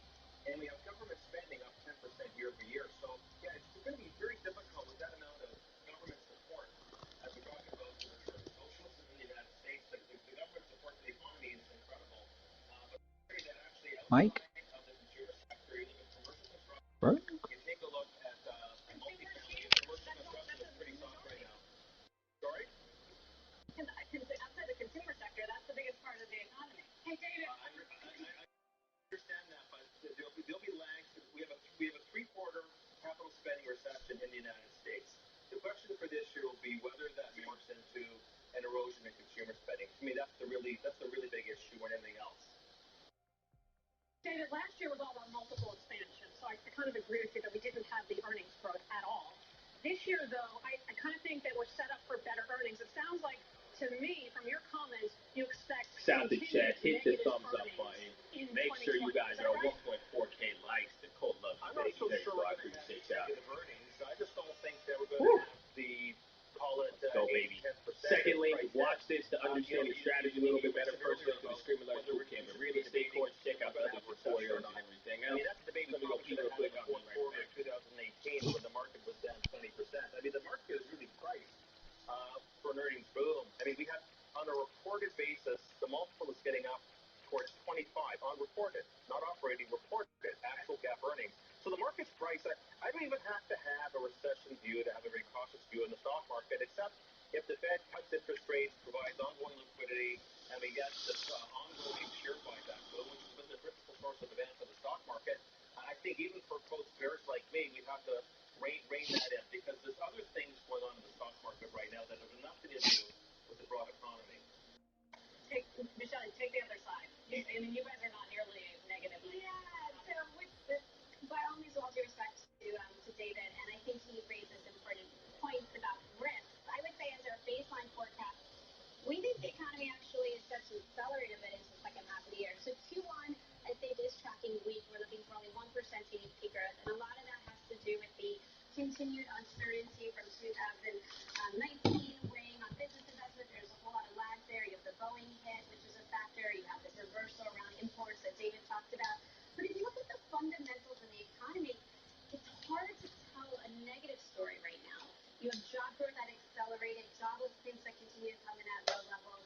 and we have government spending up 10% year over year. So, yeah, it's going to be very difficult with that amount of government support. As we talk about the return of socialism in the United States, the government support to the economy is incredible. But that actually Mike? of the consumer sector, you look at commercial construction, Bro? you take a look at multifamily, commercial construction is pretty soft right now. Sorry? Outside the consumer sector, that's the biggest part of the economy. Hey, David. I understand that, but there'll be lags. We have a 3-quarter capital spending recession in the United States. The question for this year will be whether that morphs into an erosion in consumer spending. To me, that's the really big issue more than anything else. David, last year was all about multiple expansion, so I kind of agree with you that we didn't have the earnings growth at all. This year, though, I kind of think that we're set up for better earnings. It sounds like, to me, from your comments, you expect Stop the chat. Hit the negative thumbs up earnings button. in Make sure you 2020. guys Is that are right? 1.4K likes. The code loves you. I'm not so sure we're going to have negative earnings. I just don't think that we're going to have the, call it, Go, baby. 10%. Secondly, watch this to understand the strategy a little bit better. First, go to the Screaming Large boot camp. But real estate courts, check out the other tutorials and everything. I mean, that's the debate we Let me go pee real quick. I'll be right quarter back. of 2018 when the market was down 20%. I mean, the market is really priced for an earnings boom. I mean, we have, on a reported basis, the multiple is getting up towards 25 on reported, not operating, reported, actual GAAP earnings. So the market's priced. I don't even have to have a recession view to have a very cautious view in the stock market, except if the Fed cuts interest rates, provides ongoing liquidity, and we get this ongoing share buyback boom, which has been the principal source of demand for the stock market. I think even for post-bears like me, we'd have to rein that in, because there's other things going on in the stock market right now that have nothing to do with the broad economy. Michelle, take the other side. I mean, you guys are not nearly negative. Yeah, so by all means, all due respect to David, and I think he raises important points about risks. I would say as our baseline forecast, we think the economy actually is set to accelerate a bit into the second half of the year. So Q1, I think, is tracking weak. We're looking for only 1% GDP growth, and a lot of that has to do with the continued uncertainty from 2019 weighing on business investment. There's a whole lot of lag there. You have the Boeing hit, which is a factor. You have this reversal around imports that David talked about. But if you look at the fundamentals in the economy, it's hard to tell a negative story right now. You have job growth that accelerated, jobless claims that continue to come in at low levels.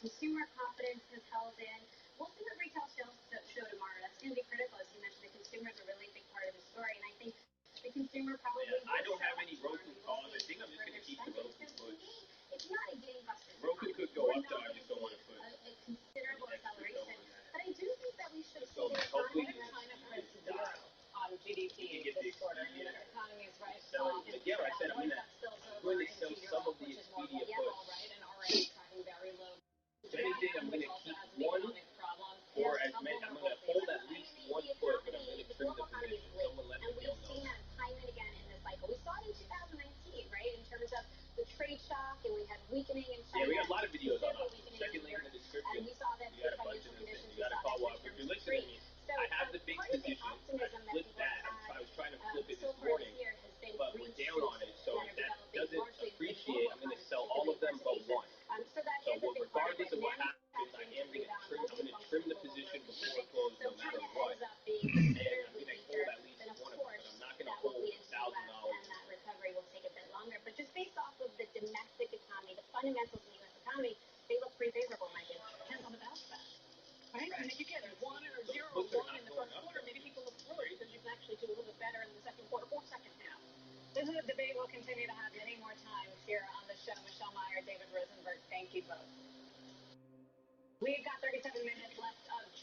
Consumer confidence has held in. We'll see what retail sales show tomorrow. That's going to be critical. As you mentioned, the consumer is a really big part of the story. And I think the consumer probably... Yeah, I don't have any Roku calls. I think I'm just going to keep the Roku push. It's not a gangbusters. Roku could go up, though. I just don't want to put a considerable acceleration. But I do think that we should see So the hopefully economy China prints zero on GDP this quarter. I mean, the economy is right. Again, I said I'm going to sell some of the Expedia push. Right, and already tracking very low. If anything, I'm going to keep one, or as many, I'm going to hold at least one put, but I'm going to trim the position. Someone let me we've know. seen that time and again in this cycle. We saw it in 2019, right, in terms of the trade shock, and we had weakening in China. Yeah, we got a lot of videos on us. Second link in the description. And we saw that You got a bunch of these things. You got to follow up. If you're listening to me, I have the big position. I flipped that. I was trying to flip it this morning, but we're down on it. So if that doesn't appreciate, I'm going to sell all of them but one. So regardless of what happens, I am going to trim the position before it closes no matter what. And I'm going to hold at least one of them, but I'm not going to hold $1,000. And that recovery will take a bit longer. But just based off of the domestic economy, the fundamentals in the U.S. economy, they look pretty favorable, Mike.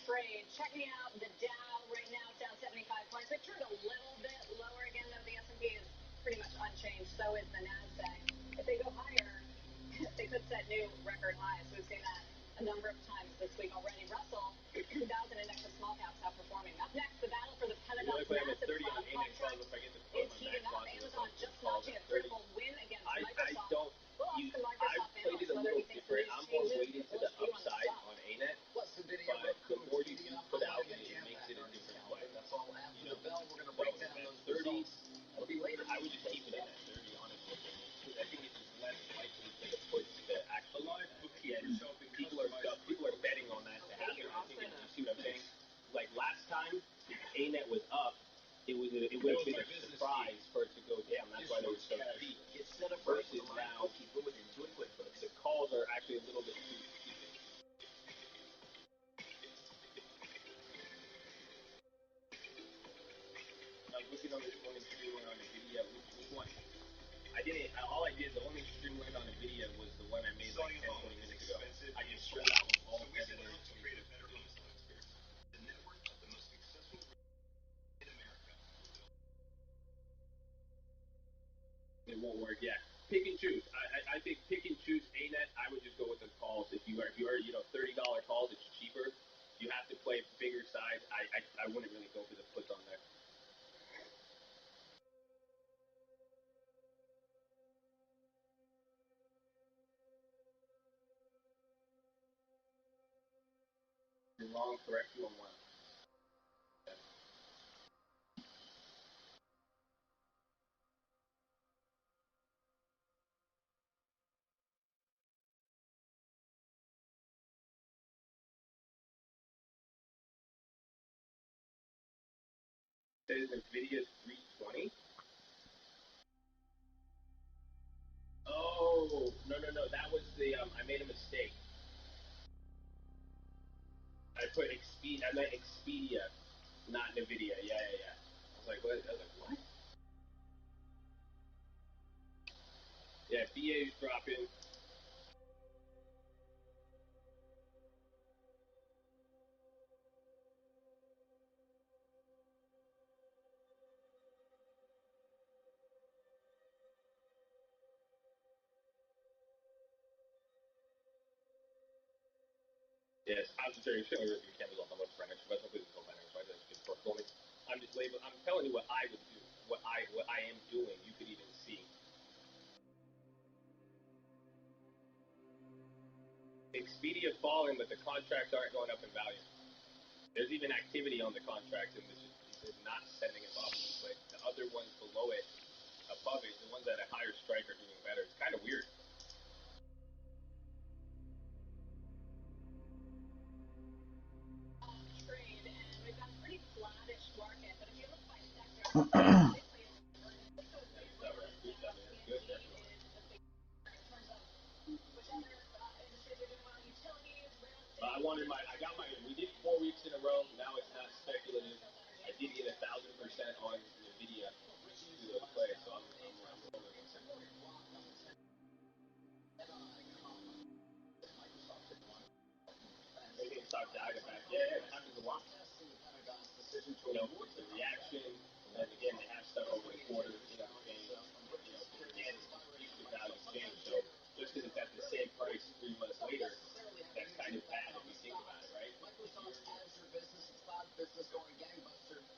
trade. Checking out the Dow right now, it's down 75 points. It turned a little bit lower again, though. The S&P is pretty much unchanged. So is the Nasdaq. If they go higher, they could set new record highs. We've seen that a number of times this week already. Russell 2000 index of small caps outperforming. Up next, the battle for the Pentagon's massive cloud contract is heating up. Amazon just notching a critical win against Microsoft. We'll ask the Microsoft analyst whether he thinks these changes will fuel upside on ANET, but the more you do put out, it makes it a different play. That's all after the bell. We're going to break down those 30. That'll be later. I would just keep it in at 30, honestly. I think it's less likely to put the actual line. Yeah, people are betting on that to happen. I think you see what I'm saying? Like last time, ANET was up. It would have been a surprise for it to go down. That's why they were so cheap. Versus now, the calls are actually a little bit too cheap. I was looking on the only streamline on the video. Which one? All I did, the only streamline on the video was the one I made like 10, 20 minutes ago. I just showed out all February. The network of the most successful in America. It won't work, yeah. Pick and choose. I think pick and choose ANET. I would just go with the calls. If you are $30 calls, it's cheaper. You have to play bigger size. I wouldn't really go for the puts on there. You're wrong, correct you on one. Says NVIDIA's 320. Oh, no. That was the, I made a mistake. I put I meant Expedia, not NVIDIA. Yeah. I was like, what? What? Yeah, BA's dropping. Yes, I'm sorry, showing you cameras on how much financial, but hopefully it's no financial, right? That's good performance. I'm just labeling. I'm telling you what I would do, what I am doing. You could even see. Expedia falling, but the contracts aren't going up in value. There's even activity on the contracts, and it's not sending it up. But the other ones below it, above it, the ones at a higher strike are doing better. It's kind of weird. Trade, and we've got a pretty flattish market. But if you look by sector, we did 4 weeks in a row. Now it's not speculative. I did get 1,000% on NVIDIA to play, so I'm rolling it. They can start diving back. Yeah, it happens a lot. The reaction, and then again, they have stuff over the quarter, again, the value change. So just because it's at the same price 3 months later, that's kind of bad if you think about it, right? Microsoft's Azure business and cloud business going gangbusters.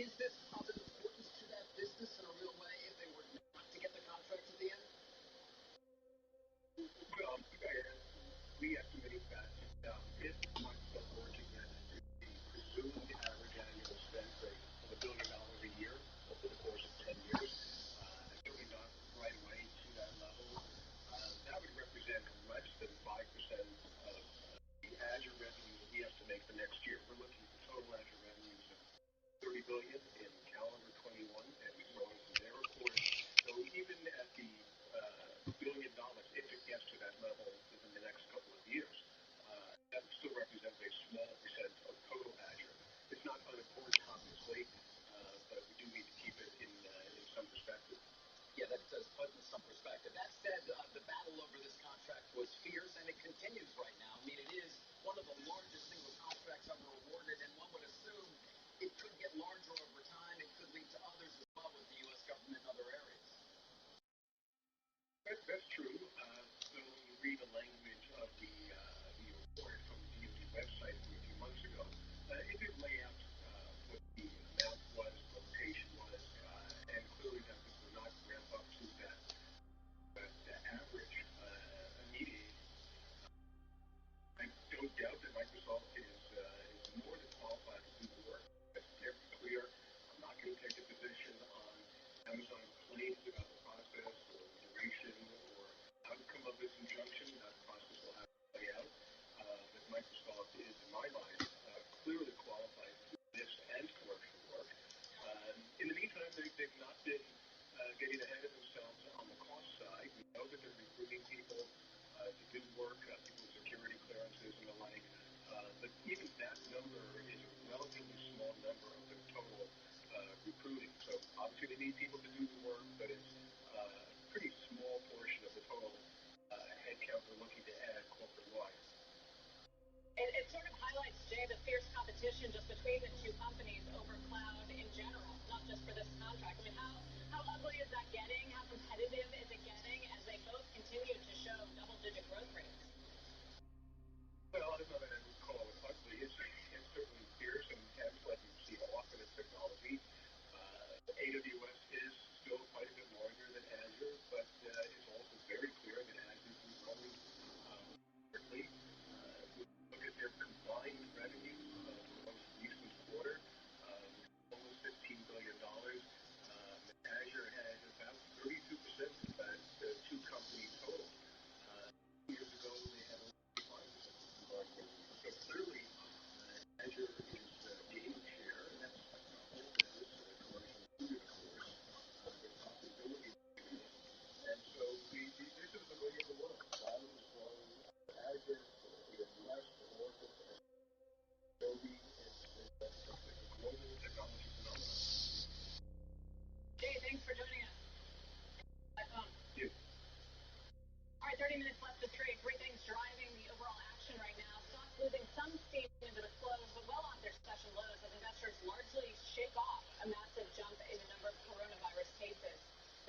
Is this That's true. So when you read the language of the report from the DoD website from a few months ago, it did lay out what the amount was, the location was, and clearly that this will not ramp up to that average immediately. I don't doubt that Microsoft is more than qualified to do the work. They're clear. I'm not going to take a position on Amazon's claims about the process or duration or outcome of this injunction. That process will have to play out. But Microsoft is, in my mind, clearly qualified to do this and commercial work. In the meantime, they've not been getting ahead of themselves on the cost side. We know that they're recruiting people to do work, people with security clearances and the like. But even that number is a relatively small number of their total recruiting. So obviously they need people to do the work, but it's a pretty small portion of the total headcount they're looking to add corporate-wide. It sort of highlights, Jay, the fierce competition just between the two companies over cloud in general, not just for this contract. I mean, how ugly is that getting? How competitive is it getting as they both continue to show double-digit growth rates? Well, I don't know that I would call it ugly. It's certainly fierce, and as like you see often in technology, AWS is still quite a bit larger than Azure, but it's also very clear that Azure is growing quickly. Look at their combined revenues for the most recent quarter, almost $15 billion. Azure had about 32% of that two companies total. 2 years ago, they had only 5% of the market. So clearly, Azure is gaining share, and that's a whole business, commercial included, of course. Their profitability increased. And so this is the way of the world. Cloud is growing. Azure, AWS, Oracle, Adobe, it's a global technology phenomenon. Jay, thanks for joining us. Bye, phone. Yeah. All right, 30 minutes left to trade. Three things driving the overall action right now. Stocks losing some steam into the close, but well off their session lows as investors largely shake off a massive jump in the number of coronavirus cases.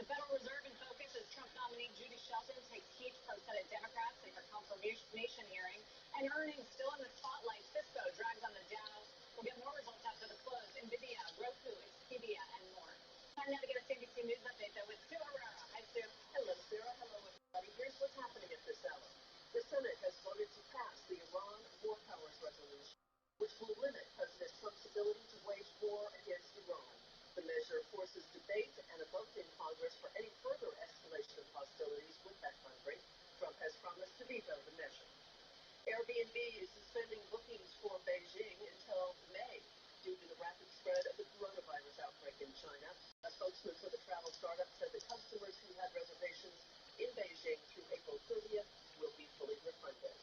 The Federal Reserve in focus as Trump nominee Judy Shelton takes heat from Senate Democrats in her confirmation hearing, and earnings still in the spotlight. Cisco drags on the Dow. We'll get more results after the close. Nvidia, Roku, Expedia, and more. Time now to get a CNBC News update, though, with Sue Herrera. Hi, Sue. Hello, Sarah. Hello, everybody. Here's what's happening at this hour. The Senate has voted to pass the Iran War Powers Resolution, which will limit President Trump's ability to wage war against Iran. The measure forces debate and a vote in Congress for any further escalation of hostilities with that country. Trump has promised to veto the measure. Airbnb is suspending bookings for Beijing until May due to the rapid spread of the coronavirus outbreak in China. A spokesman for the travel startup said the customers who had reservations in Beijing through April 30th will be fully refunded.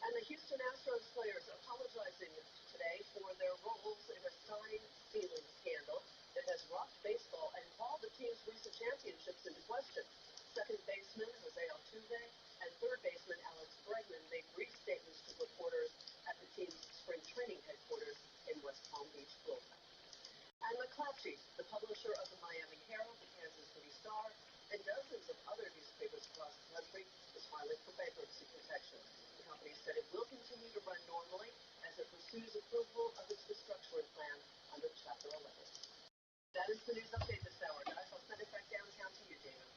And the Houston Astros players apologizing today for their roles in a sign stealing scandal that has rocked baseball and called the team's recent championships into question. Second baseman Jose Altuve and third baseman Alex Bregman made brief statements to reporters at the team's spring training headquarters in West Palm Beach, Florida. And McClatchy, the publisher of the Miami Herald, the Kansas City Star, and dozens of other newspapers across the country, is filing for bankruptcy protection. The company said it will continue to run normally as it pursues approval of its restructuring plan under Chapter 11. That is the news update this hour, guys. I'll send it back downtown to you, David.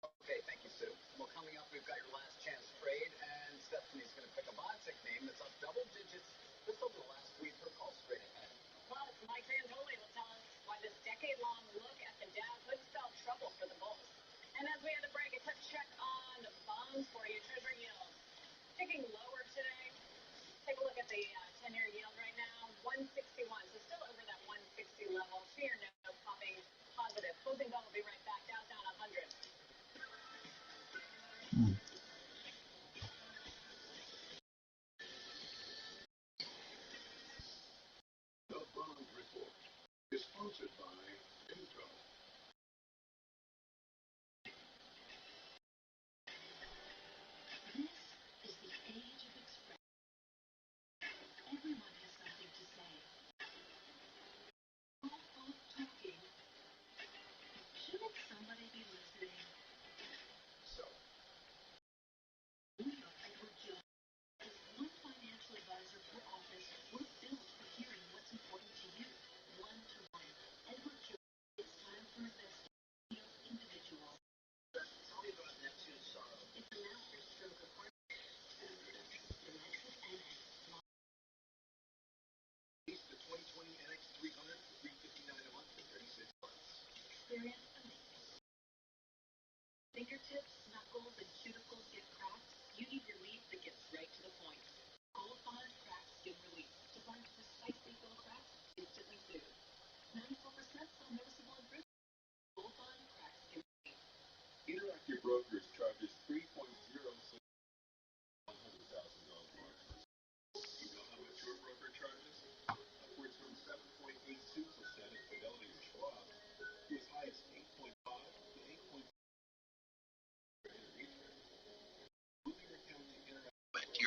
Okay, thank you, Sue. Well, coming up, we've got your last chance trade, and Stephanie's going to pick a biotech name that's up double digits just over the last week. Her call straight ahead. Plus, Mike Santoli will tell us why this decade-long look at the Dow could spell trouble for the bulls. And as we had to break, a touch check on bonds for you. Treasury yields ticking lower today. Take a look at the 10-year yield right now, 161. So still over that 160 level. Fear no popping positive. Closing bell will be right back. Dow's down 100. The Bond Report is sponsored by Intel. This is the age of expression. Everyone has something to say. All talking. Shouldn't somebody be listening?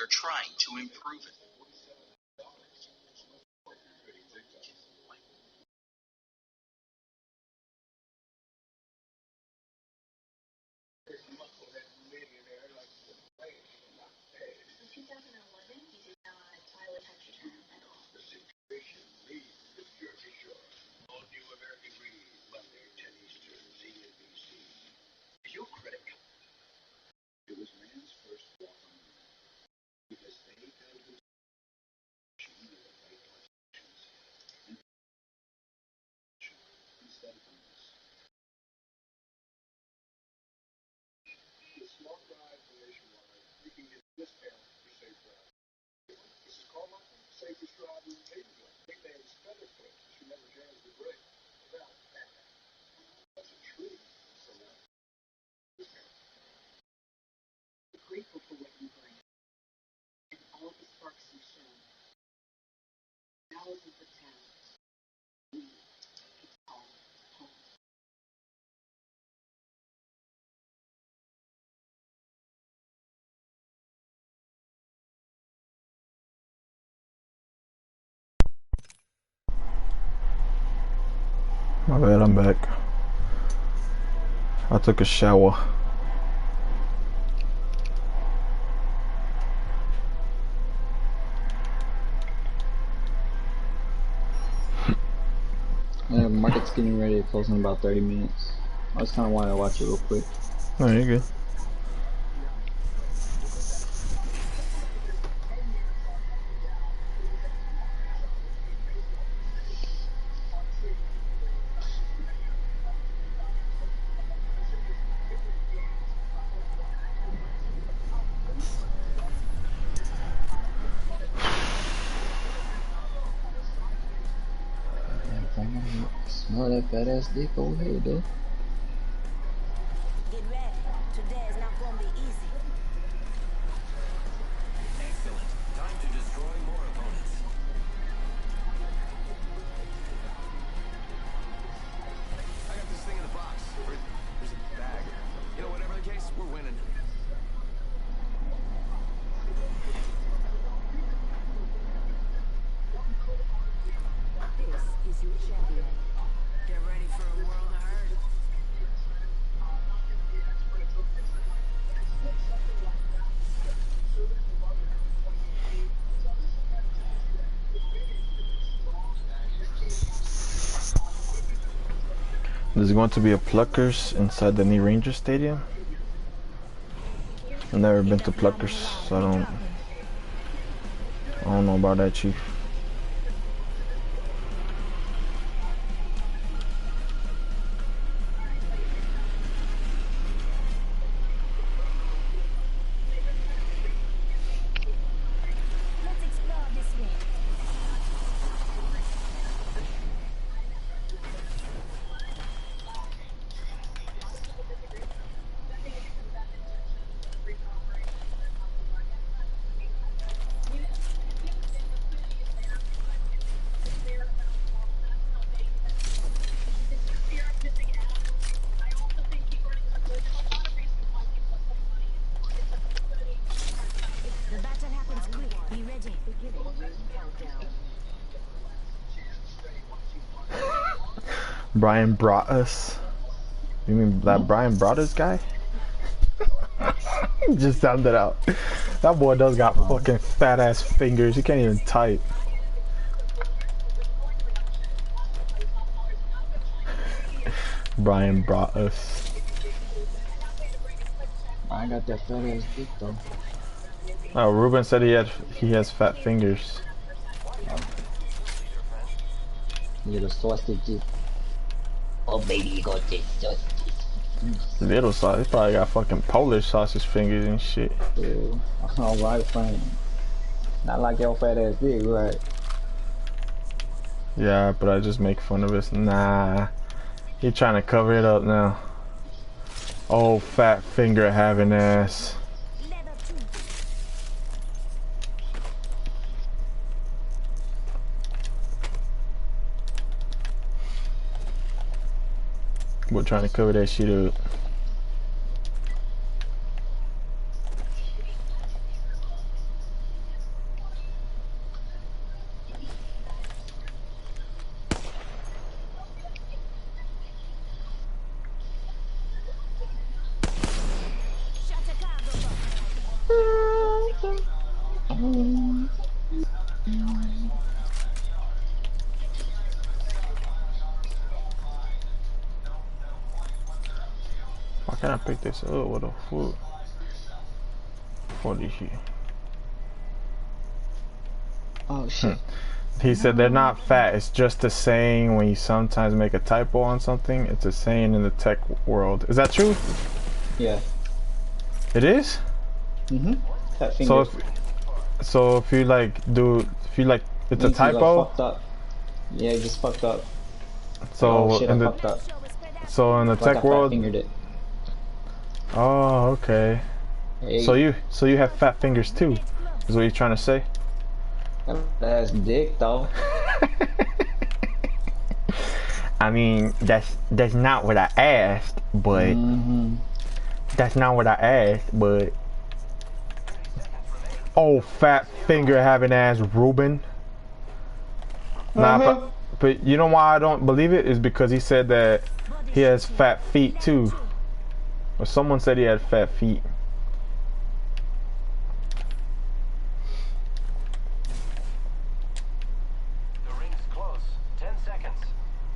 you're trying to improve it. Your credit card. It was man's first walk on Earth because they had the instead of us. The smart ride for Nationwide, you can get a discount for safe drive. This is Carmichael, safest driver in Taylorville. Nicknamed Featherfoot. She never jams the brake. That's a true select discount. Grateful for what you bring and all the sparks you show. Thousands of talents. It's all home. My bad, I'm back. I took a shower. Yeah, market's getting ready to close in about 30 minutes. I just kind of wanted to watch it real quick. Oh, you're good. Smell that fat ass dick over here, dude. Get ready. Today is not gonna be easy. Excellent. Time to destroy more opponents. I got this thing in the box. There's a bag. You know, whatever the case, we're winning. This is your champion. Get ready for a world of hurt. There's going to be a Pluckers inside the new Ranger Stadium. I've never been to Pluckers, so I don't know about that, Chief. Let's explore this way. The battle happens quick. Be ready. Brian brought us. You mean that Brian brought us guy? Just sounded out. That boy does got fucking fat ass fingers. He can't even type. Brian brought us. I got that fat ass dick though. Oh, Ruben said he has fat fingers. You get a sausage dick. Oh baby, you got this sausage. Little sausage. He probably got fucking Polish sausage fingers and shit. Yeah, alright, fine. Not like your fat ass dick, right? Yeah, but I just make fun of it. Nah. He trying to cover it up now. Oh, fat finger having ass. We're trying to cover that shit up. can I pick this up? What the fuck? What is she? Oh shit. He said they're not fat. It's just a saying when you sometimes make a typo on something. It's a saying in the tech world. Is that true? Yeah. It is? Mhm. Fat finger. So if you like it's a typo. Like, fucked up. Yeah, it just fucked up. So oh shit, in I the fucked up. so in the Like tech I world. fingered it. Oh, okay. Hey. So you have fat fingers too, is what you're trying to say? That's dick though. I mean, that's not what I asked, but that's not what I asked, but oh, fat finger having ass Ruben. Nah, but you know why I don't believe it is because he said that he has fat feet too, or someone said he had fat feet.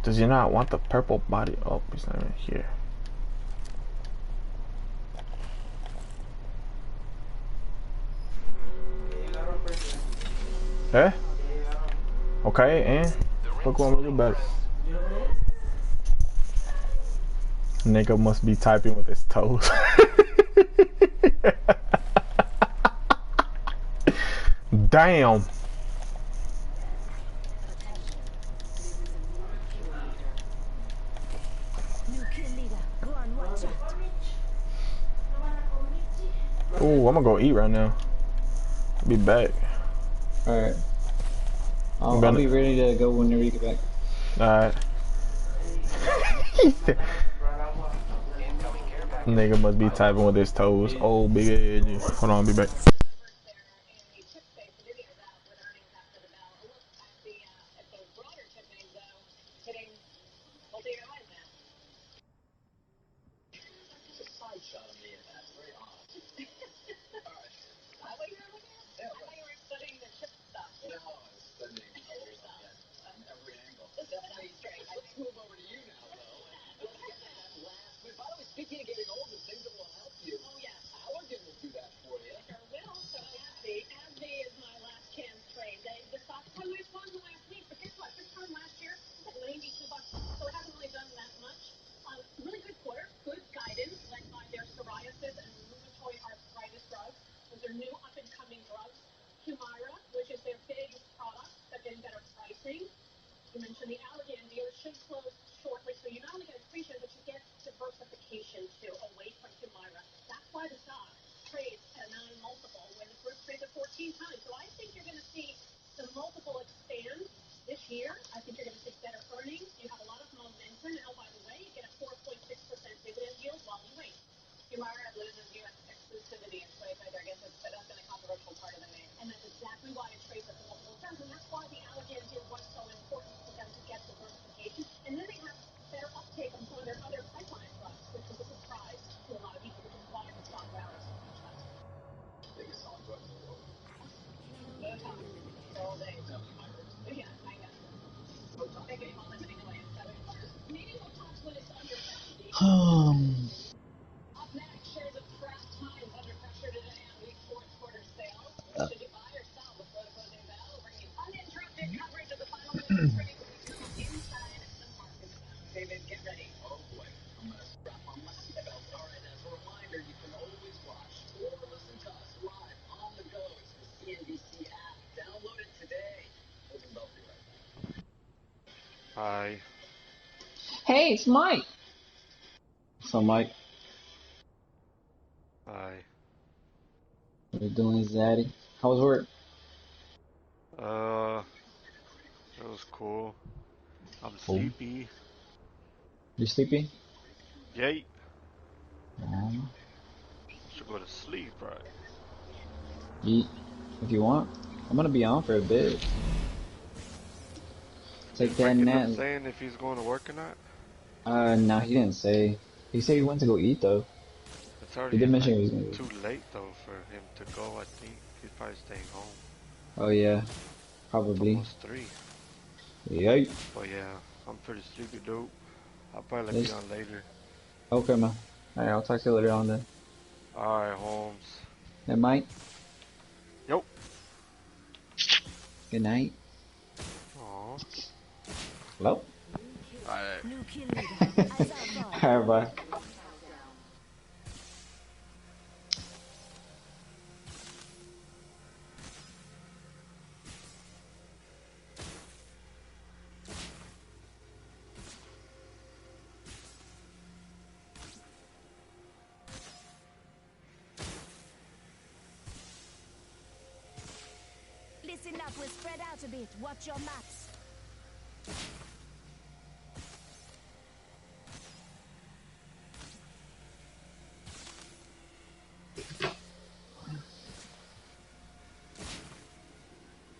Does he not want the purple body? Oh, he's not even here. Eh? Okay, and look what we do better. Nigga must be typing with his toes. Damn. Ooh, I'm gonna go eat right now. I'll be back. Alright. I'll be ready to go whenever you get back. Alright. Nigga must be typing with his toes. Oh, big edge. Hold on, I'll be back. Speaking of getting older, things that will help you. Oh, yeah. Allergan will do that for you. Sure will. So AbbVie is my last chance trade. The stock won my funds last week, but guess what? This time last year, it was like $92. So it hasn't really done that much. Really good quarter, good guidance, led by their psoriasis and rheumatoid arthritis drugs. Those are new up-and-coming drugs. Humira, which is their big product, but getting better pricing. You mentioned the Allergan deal should close shortly, so you not only get accretion, but you get diversification too, away from Humira. That's why the stock trades at a 9 multiple when the group trades at 14 times. So I think you're going to see the multiple expand this year. I think you're going to see better earnings. You have a lot of momentum, and oh, by the way, you get a 4.6% dividend yield while you wait. Humira loses U.S. exclusivity in 2023. I guess that's been a controversial part of the name. And that's exactly why it trades at the multiple terms. And that's why the Allergan deal was so important for them to get diversification. And then they have better uptake on some of their other pipeline drugs, which was a surprise to a lot of people, which is why the stock rallies so much. Biggest selling drug in the world. Botox all day. Yeah, I know. Botox. They gave all this anyway. Maybe we'll talk when it's under 50. Up next, shares of Kraft Times under pressure today on weak fourth quarter sales. Should you buy or sell before the closing bell? Bringing uninterrupted coverage of the final minutes of trade inside the market zone. David, get ready. Oh boy, I'm gonna strap on my seatbelt. All right, as a reminder, you can always watch or listen to us live on the go. It's the CNBC app. Download it today. Closing bell be right back. Hi. Hey, it's Mike. So Mike, Hi. what you doing, Zaddy? How was work? It was cool. I'm Cool. sleepy. You sleepy? Yay. Should go to sleep, right? Eat if you want. I'm gonna be on for a bit. Did Take that Frank end up nap. saying if he's going to work or not? No, he didn't say. He said he went to go eat though. It's He already did mention like he was gonna go. too late though for him to go. I think he's probably staying home. Oh yeah, It's probably. almost 3. Yay. But yeah, I'm pretty sleepy, dude. I'll probably be It's on later. okay, man. Alright, I'll talk to you later on then. Alright, Holmes. And Mike? Yo. Good night. Aww. Hello? Alright. New kill leader. Eyes out for. Alright, bye. Listen up, we'll spread out a bit. Watch your maps.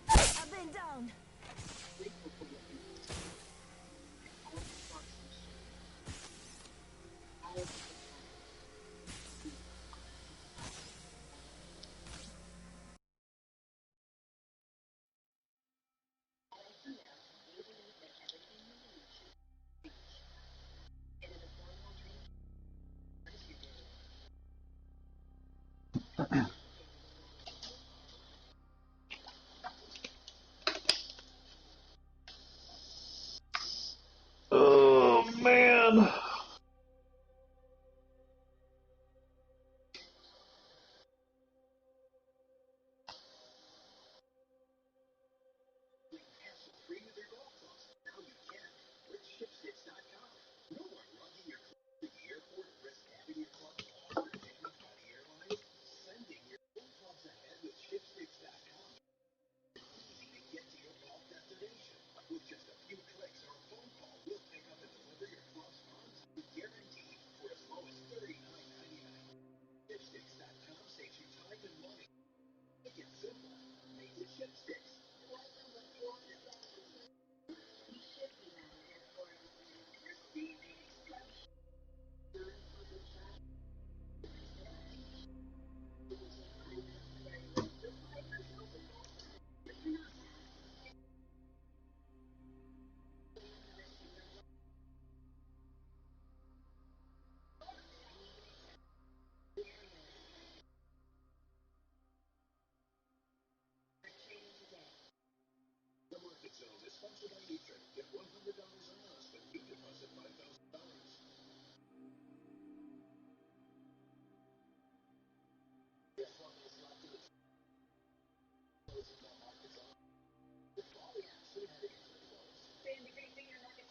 I've been down. Oh man. Free with their golf clubs. Now you can with shipsticks.com. No more lugging your clubs to the airport and risk having your club lost or damaged by the airlines. Sending your own clubs ahead with shipsticks.com. Easy to get to your golf destination. With just a few clicks or a phone call, we'll pick up and deliver your club's funds. Guaranteed for as low as $39.99. Shipsticks.com saves you time and money. Make it simple. Make it Shipsticks. The Market Zone is sponsored by E-Trade. Get $100 on us when you deposit $5,000. Yes, one is left in the closing the Market Zone. The fall action heading into the close. Fan decreasing your market.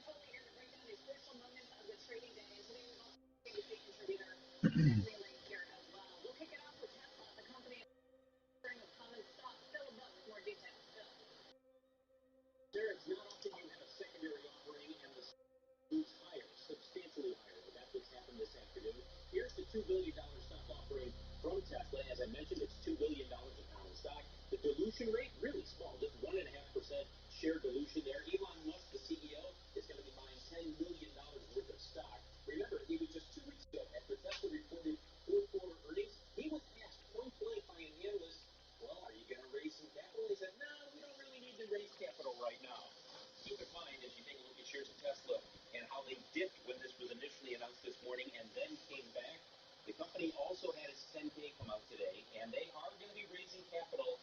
Fully here to break down these crucial moments of the trading day. Today we've also seen a contributor really here as well. We'll kick it off with Tesla, the company offering of common stock. Still above more details. Still. There, it's not often you have a secondary offering and the moves higher, substantially higher. But that's what's happened this afternoon. Here's the $2 billion stock offering from Tesla. As I mentioned, it's $2 billion of common stock. The dilution rate, really small, just 1.5% share dilution there. Elon Musk, the CEO, is going to be buying $10 million worth of stock. Remember, it was just 2 weeks ago after Tesla reported fourth quarter earnings. He was asked point blank by an analyst, well, are you going to raise some capital? He said, no, we don't really need to raise capital right now. Keep in mind, as you take a look at shares of Tesla and how they dipped when this was initially announced this morning and then came back, the company also had its 10-K come out today, and they are going to be raising capital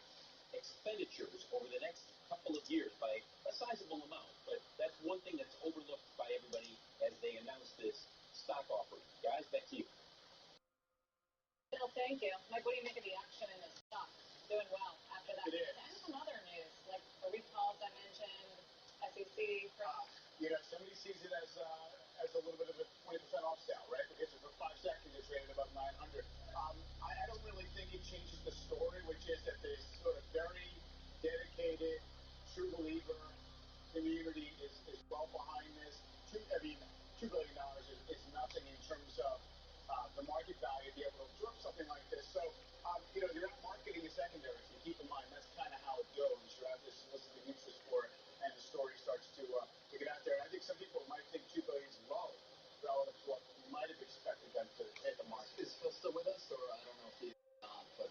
expenditures over the next couple of years by a sizable amount. But that's one thing that's overlooked by everybody as they announce this stock offering. Guys, back to you. Bill, thank you. Mike, what do you make of the action in the stock? Doing well after that. It is. And some other news, like the recalls I mentioned, SEC. Somebody sees it as a little bit of a 20% off sale, right? Because for 5 seconds it's rated above 900. I don't really think it changes the story, which is that this sort of very dedicated, true believer community is well behind this. $2 billion is nothing in terms of the market value to be able to absorb something like this. So, you're not marketing a secondary. So keep in mind, that's kind of how it goes. You have this soliciting interest for it, and the story starts to get out there. And I think some people might think $2 billion is low relative to what you might have expected them to hit the market. Is Phil still with us, or I don't know if he's not, but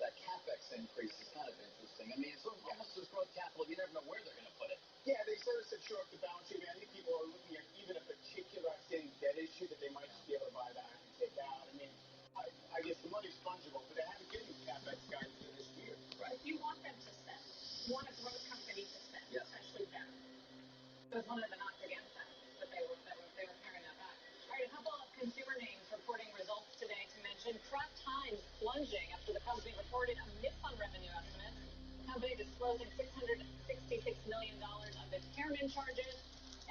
that CapEx increase is kind of interesting. I mean, it's almost as growth capital. You never know where they're going to put it. Yeah, they said it's to shore up the balance sheet. I think people are looking at even a particular outstanding debt issue that they might be eligible, but they haven't given CapEx guidance for this year. Right. If you want them to spend, you want a growth company to spend, especially them. It was one of the knocks against them, but they were paring that back. All right, a couple of consumer names reporting results today to mention. Kraft Heinz plunging after the company reported a miss on revenue estimates. The company disclosing $666 million of impairment charges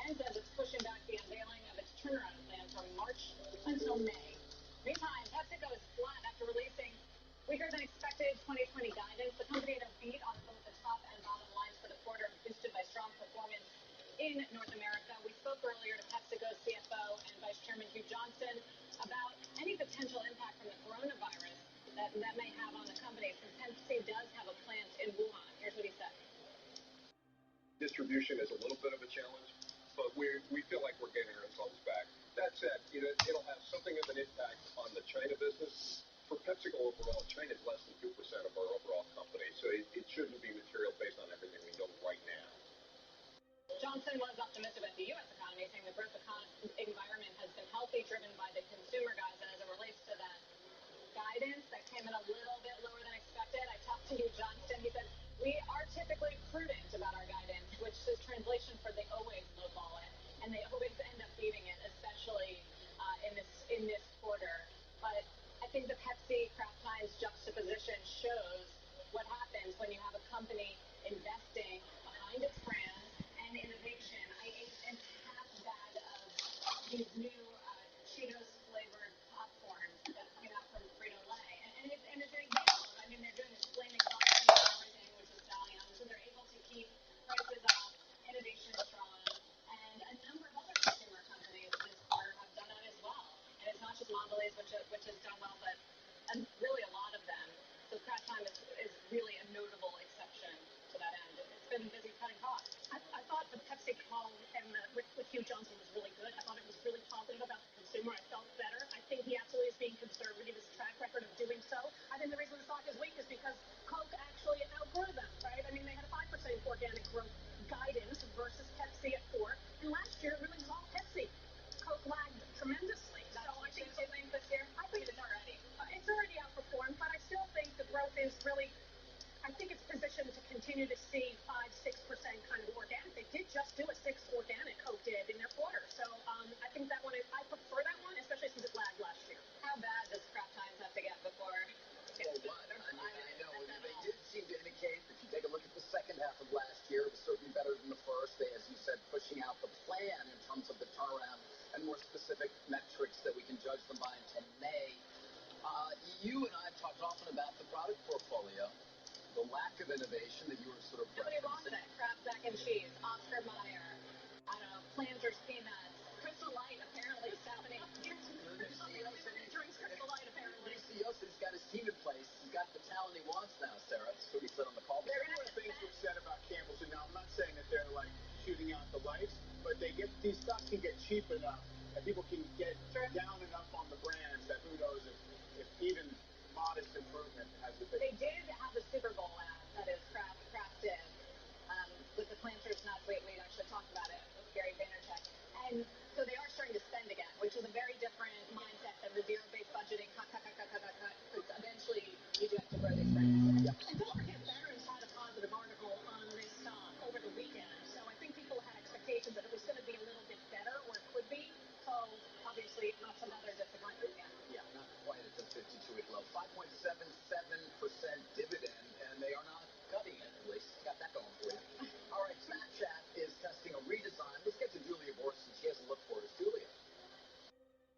and says it's pushing back the unveiling of its turnaround plan from March until May. Meantime, PepsiCo is flat after releasing weaker than expected 2020 guidance. The company had a beat on both the top and bottom lines for the quarter, boosted by strong performance in North America. We spoke earlier to PepsiCo's CFO and Vice Chairman Hugh Johnston about any potential impact from the coronavirus that may have on the company, since Pepsi does have a plant in Wuhan. Here's what he said. Distribution is a little bit of a challenge, but we feel like we're getting ourselves back. That said, it'll have something of an impact on the China business. For PepsiCo overall, China is less than 2% of our overall company, so it shouldn't be material based on everything we know right now. Johnson was optimistic about the U.S. economy, saying the growth environment has been healthy, driven by the consumer guys. And as it relates to that guidance that came in a little bit lower than expected, I talked to Hugh Johnston. He said, we are typically prudent about our guidance, which is translation for they always lowball it, and they always end up beating it, especially in this quarter. But I think the Pepsi Kraft Heinz juxtaposition shows what happens when you have a company investing behind its brand and innovation. I ate an half bag of these new Cheetos flavored popcorns that came out from Frito-Lay, and it's a example. I mean, they're doing this flaming costing and everything, which is valiant, so they're able to keep prices up, innovation strong, and a number of other consumer companies this quarter have done that as well. And it's not just Mondelez, which has done well, but really a lot of them. So Kraft Heinz is really a notable exception to that end. It's been busy cutting costs. I thought the Pepsi call and with Hugh Johnson was really good. I thought it was really positive about the consumer. I felt better. I think he absolutely is being conservative. His track record of doing so. I think the reason the stock is weak is because Coke actually outgrew them, right? I mean, they had a 5% organic growth guidance versus Pepsi at 4%. And last year, it really was all Pepsi. Coke lagged tremendously. So I think this year? I think it's already outperformed, but I still think the growth is really, I think it's positioned to continue to see 5-6% kind of organic. They did just do a 6% organic, Coke did, in their quarter. So I think that one, I prefer that one, especially since it lagged last year. How bad does Kraft Heinz have to get before? Well, what? I know. They did seem to indicate, if you take a look at the second half of last year, it was certainly better than the first. They, as you said, pushing out the plan in terms of the turnaround and more specific metrics that we can judge them by until May. You and I have talked often about the product portfolio, the lack of innovation that you were sort of Nobody wants referencing. it. Kraft Mac and Cheese, Oscar Mayer, I don't know, Planters Peanuts, Crystal Light apparently is happening. Drinks Crystal Light apparently. He's got his team in place. He's got the talent he wants now, Sarah. That's what he said on the call. One of the things we've said about Campbell's, and now I'm not saying that they're like shooting out the lights, but these stuff can get cheap enough that people can get down enough on the brands that who knows if even modest improvement has a big. They did have the Super Bowl ad, that is Kraft did, with the Planters Nuts. We actually talked about it with Gary Vaynerchuk. And so they are starting to spend again, which is a very different mindset than the zero-based budgeting, cut. Eventually, you do have to grow these brands. Yeah. And don't forget, Barron's had a positive article on this over the weekend. So I think people had expectations that it was going to be a little bit better, or it could be. So obviously, not another disappointment again. Yeah, not quite at the 52-week low. 5.77% dividend, and they are not cutting it, at least. Got that going for you. All right, Snapchat is testing a redesign. Let's get to Julia Borson. She has a look for us. Julia.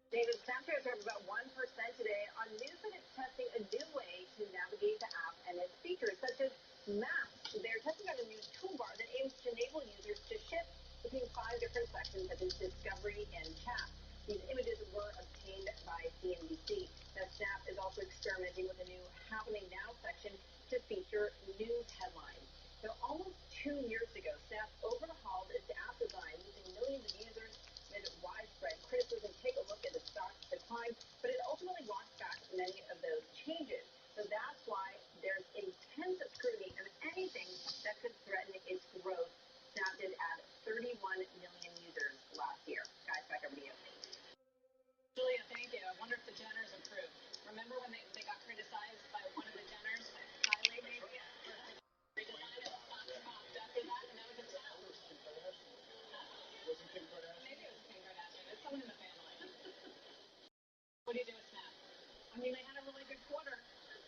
David, Snapchat is up about 1% today on news that it's testing a new way to navigate the app and its features, such as maps. They're testing out a new toolbar that aims to enable users to shift between 5 different sections, such as discovery and chat. These images were obtained by CNBC. Now, Snap is also experimenting with a new Happening Now section to feature news headlines. Now, almost 2 years ago, Snap overhauled its app design, using millions of users amid widespread criticism. Take a look at the stock decline, but it ultimately lost mean, they had a really good quarter.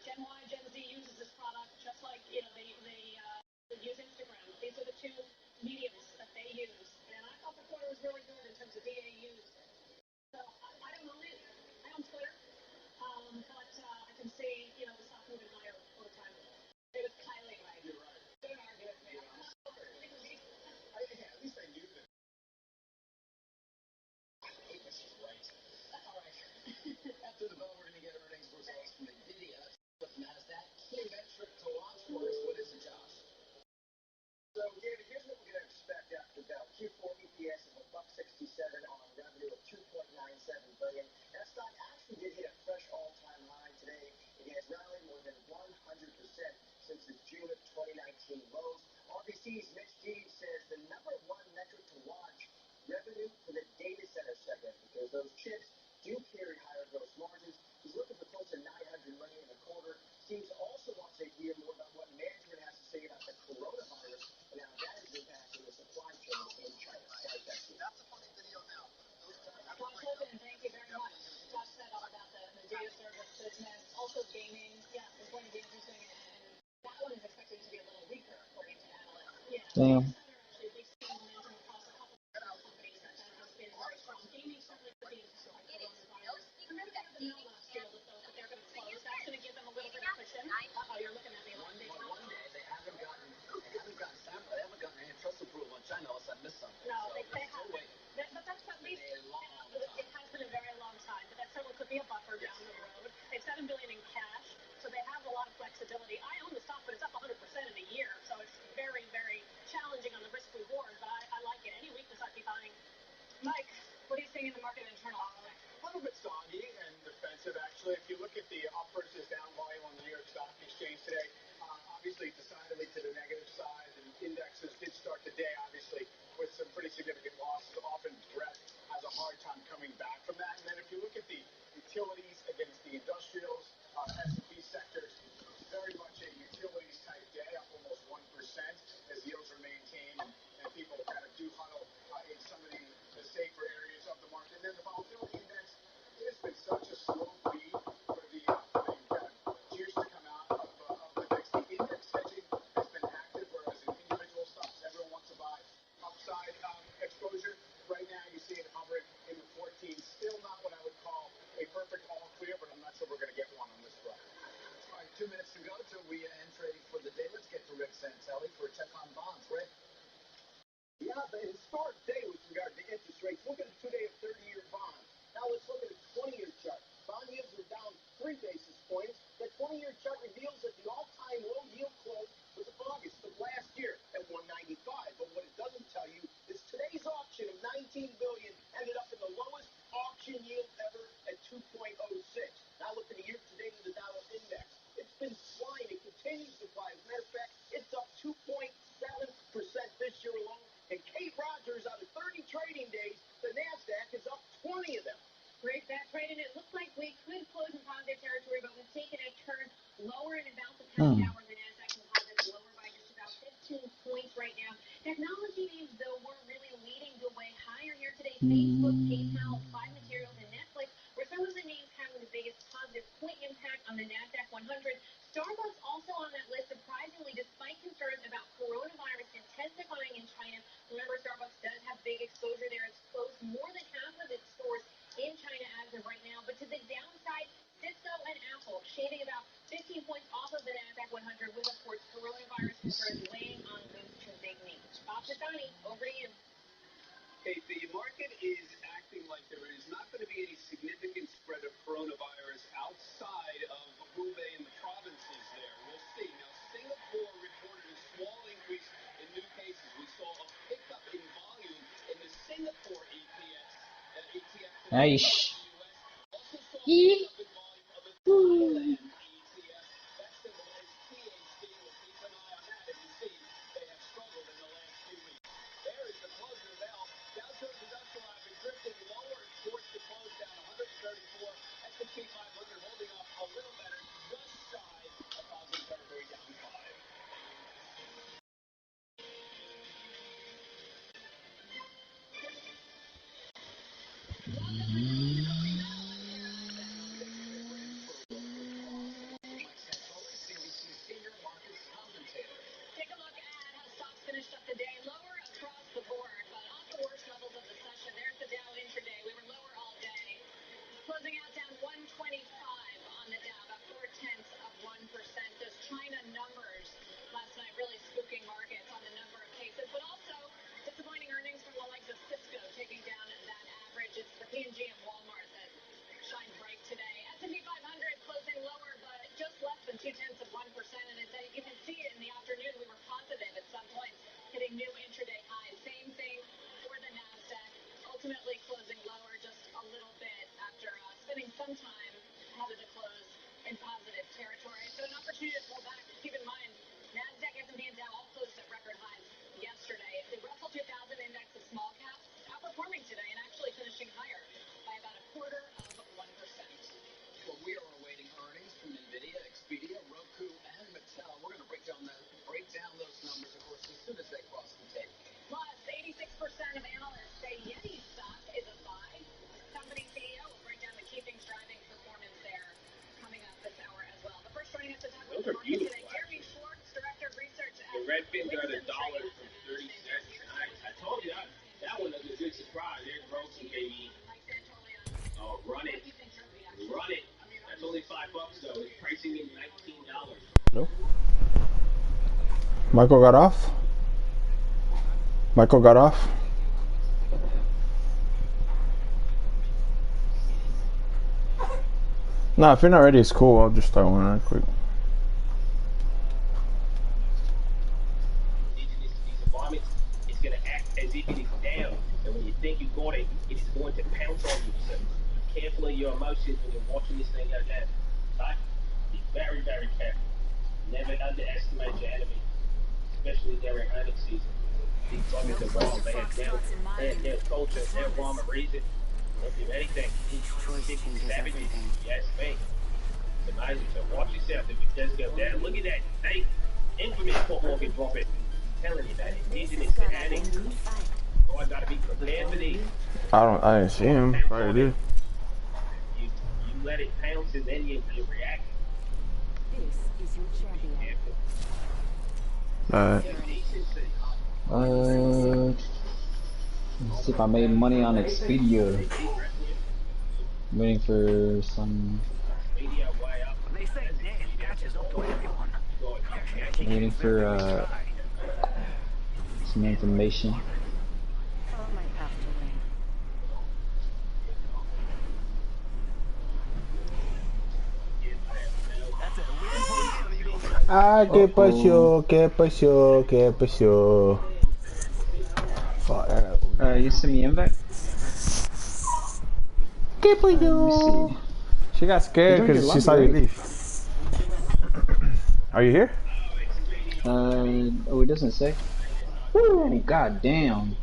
Gen Y, Gen Z uses this product just like, you know, they use Instagram. These are the two mediums that they use. And I thought the quarter was really good in terms of DAUs. So I don't own it. I own Twitter. But I can see, you know, the stock moving higher over time. It was highly right. You're right. Good argument, man. Yeah, at least I knew that. This is right. All right. After the bell, we're going to get earnings results from NVIDIA. But NASDAQ, key metric to watch for us. What is it, Josh? So, David, here's what we're going to expect after the bell. Q4 EPS of $1.67 on revenue of $2.97 billion. That stock actually did hit a fresh all-time high today. It has rallied more than 100% since its June of 2019 lows. RBC's Mitch Deeb says the number one metric to watch, revenue for the data center segment, because those chips do carry higher gross margins. He's looking for close to $900 million in a quarter. Deeb also wants to hear more about what management has to say about the coronavirus and how that is impacting the supply chain in China. That's a funny video now. Josh Lippin, thank you very much. Josh said all about the data service business, also gaming. Yeah, it's going to be interesting, and that one is expected to be a little weaker according to analysts. Yeah. Damn. Actually, we've seen momentum across a couple of companies that has been very strong. Gaming certainly could be impacted by coronavirus. Remember that the mail last year that they're going to close. That's going to give them a little bit of cushion. Oh, you're looking at me like this. One day they haven't gotten antitrust approval in China unless I missed something. No, they haven't. But that's at least, it has been a very long time, but that certainly could be a buffer down the road. They have $7 billion in cash, so they have a lot of flexibility. I own the stock, but it's up 100% in a year, so it's very, very challenging on the risk reward, but I like it. Any weakness I'd be buying. Mike, what are you seeing in the market internal? A little bit soggy and defensive, actually. If you look at the up versus down volume on the New York Stock Exchange today, obviously decidedly to the negative side, and indexes did start the day, obviously, with some pretty significant losses. Often breadth has a hard time coming back from that. And then if you look at the utilities against the industrials, S&P sectors, very much a utilities type day, up almost 1% as yields are maintained and people kind of do huddle in some of the safer areas of the market. And then the volatility index, it's been such a slow read for the juice to come out of the mix. The index hedging has been active, whereas in individual stocks, everyone wants to buy upside exposure. Right now, you see it hovering in the 14s. Still not what I would call a perfect all clear, but I'm not sure we're going to get one on this run. All right, 2 minutes to go till we end trading for the day. Let's get to Rick Santelli for a check on bonds. Rick? Yeah, the historic day with regard to interest rates. Look at the 2-day of 30-year bonds. Now let's look at the 20-year chart. Bond yields are down 3 basis points. The 20-year chart reveals that the all-time low yield close was August of last year at 195. But what it doesn't tell you is today's auction of $19 billion ended up in the lowest auction yield ever at 2.06. Now look at the year-to-date of the Dallas Index. It's been flying. It continues to fly. As a matter of fact, it's up 2.7% this year alone. And Kate Rogers, out of 30 trading days, the NASDAQ is up 20 of them. Great bet trade, and it looks like we could close in positive territory, but we've taken a turn lower in about the past hour. The NASDAQ composite lower by just about 15 points right now. Technology names, though, were really leading the way higher here today. Facebook, PayPal, Applied Materials, and Netflix were some of the names having the biggest positive point impact on the NASDAQ 100. Starbucks also on that list, surprisingly, despite concerns about coronavirus intensifying in China. Remember, Starbucks does have big exposure there. It's closed more than half of its stores in China as of right now. But to the downside, Cisco and Apple shaving about 15 points off of the NASDAQ 100 with, of course, coronavirus concerns weighing on those two big names. Bob Pisani, over to you. Okay, the market is acting like there is not going to be any significant spread of coronavirus outside of Hubei and the provinces there. We'll see. Now, Singapore reported a small increase in new cases. We saw a pickup in volume in the Singapore ETF. Nice. Also saw a pickup in volume of the Thailand ETF. That's the latest THC. We'll keep an eye on that. As you see, they have struggled in the last few weeks. There is the closing bell. Dow Jones Industrial Average drifting lower towards the close, down 134. S&P 500 holding up a little better, just shy of positive territory, down 5. 0.2%, and it's, you can see it in the afternoon. We were positive at some point, hitting new intraday highs. Same thing for the Nasdaq, ultimately closing lower just a little bit after spending some time ahead of the close in positive territory. So an opportunity to pull back. Keep in mind, Nasdaq, S&P, and Dow all closed at record highs yesterday. The Russell 2000 index of small caps outperforming today and actually finishing higher by about 0.25%. Well, we are awaiting earnings from NVIDIA, Expedia, Roku, and Mattel. We're going to break down those numbers, of course, as soon as they cross the tape. Plus, 86% of analysts say Yeti stock is a buy. Company CEO will break down the key things driving performance there coming up this hour as well. But first, joining us to talk about the market today, Jeremy Schwartz, Director of Research at The red fins are $1 from 30 cents. I told you that one was a good surprise. There's Rosen, baby. Oh, run it. Run it. That's only $5 though. It's pricing in $19. No. Michael got off. Michael got off. Nah, if you're not ready, it's cool. I'll just start one right quick. It's going to act as if it is down. And when you think you got it, it is going to pounce on you. So be careful of your emotions when you're watching this thing go down. Right? Be very, very careful. Never underestimate your enemy, especially during earnings season. These buggers are wrong. They have their culture, their rhyme of reason. Don't do anything. Savages. Yes, me. It's amazing. So watch yourself if it does go down. Look at that. Hey, infamous football can drop it. I'm telling you that. Indigenous to adding. Oh, I gotta be prepared for these. I didn't see him. Probably did. You let it pounce and then you react. This is your champion. Let's see if I made money on Expedia. I'm waiting for some. I'm waiting for some information. Ah, ¿qué pasó? ¿Qué pasó? ¿Qué pasó? Fuck. You send me invite? ¿Qué pasó? She got scared because she saw you leave. Are you here? Oh, it doesn't say. Woo, god damn.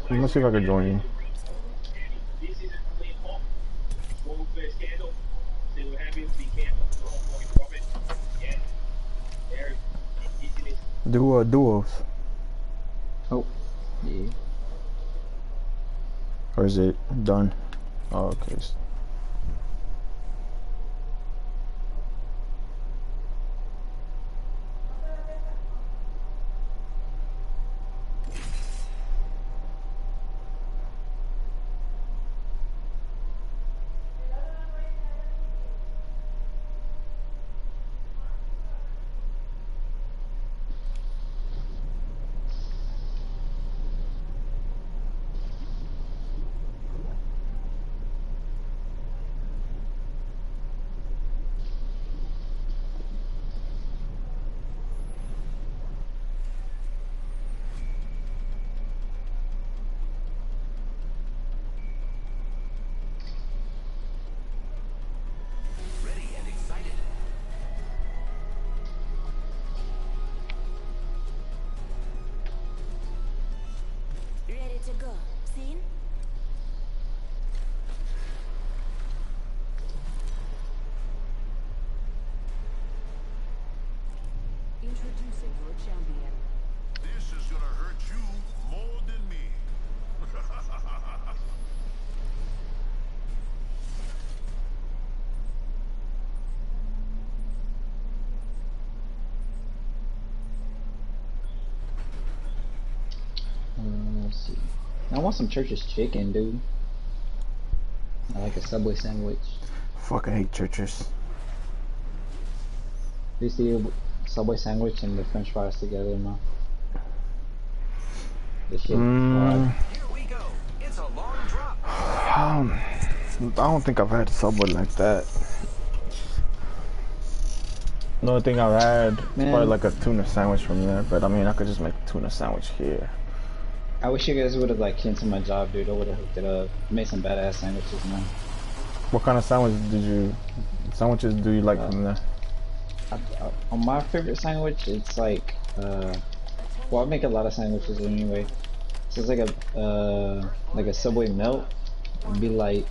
Let's see if I can join you. Do duos. Oh, yeah. Or is it done? Oh, okay. Ready to go. Seen? Introducing your champion. This is gonna hurt you more than me. Let's see. I want some Church's chicken, dude. I like a Subway sandwich. Fucking hate churches. You see a Subway sandwich and the French fries together, man. This shit. Here we go. It's a long drive. I don't think I've had Subway like that. The only thing I've had is probably like a tuna sandwich from there, but I mean, I could just make a tuna sandwich here. I wish you guys would have like came to my job, dude. I would have hooked it up. Made some badass sandwiches, man. What kind of sandwiches do you like from there? On my favorite sandwich, it's like, well, I make a lot of sandwiches anyway. So it's like a Subway melt. It'd be like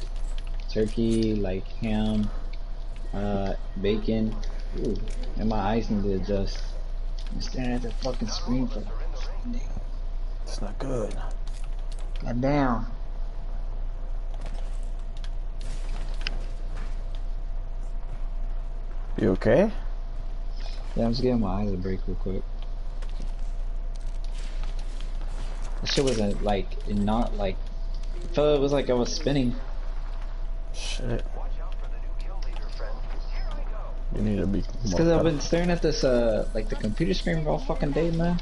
turkey, like ham, bacon. Ooh, and my eyes need to adjust. I'm staring at the fucking screen for like it's not good. God damn. You okay? Yeah, I'm just giving my eyes a break real quick. This shit wasn't like, not like, I felt it was like I was spinning. Shit. You need to be It's because I've been staring at this, like the computer screen all fucking day, man.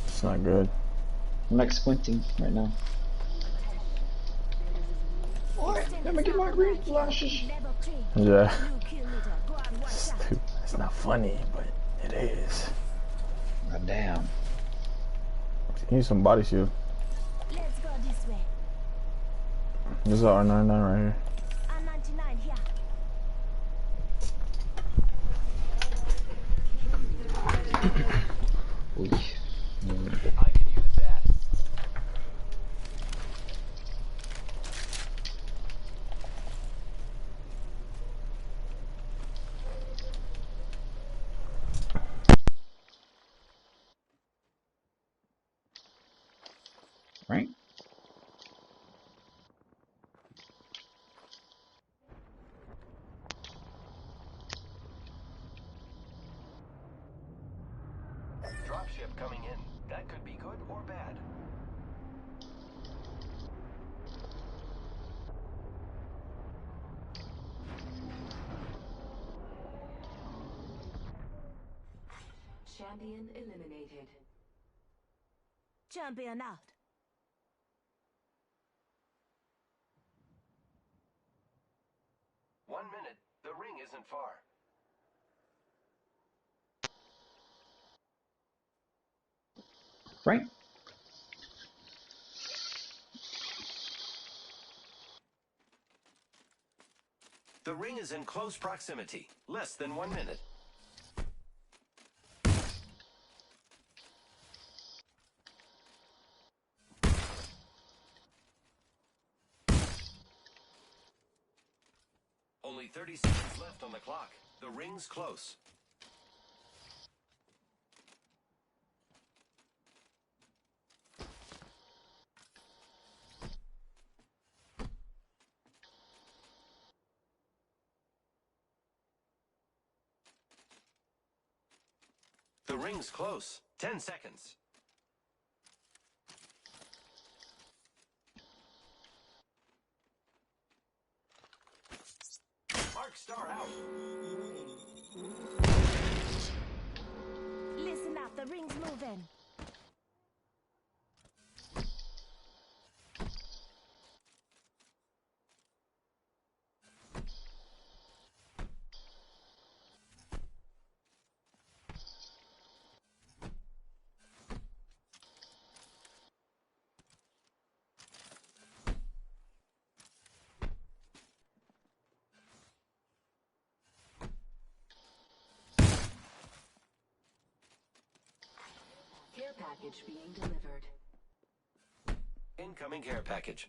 It's not good. I'm like squinting right now. Alright, let me get my green flashes. Yeah. Stupid. It's not funny, but it is. God damn. You need some body shield. Let's go this way. This is an R99 right here. R99 here. I could use that. Right? Dropship coming in. That could be good or bad. Champion eliminated. Champion out. One minute. The ring isn't far. Right? The ring is in close proximity. Less than 1 minute. Only 30 seconds left on the clock. The ring's close. The ring's close. 10 seconds. Mark Star out. Listen up, the ring's moving. Care package being delivered. Incoming care package.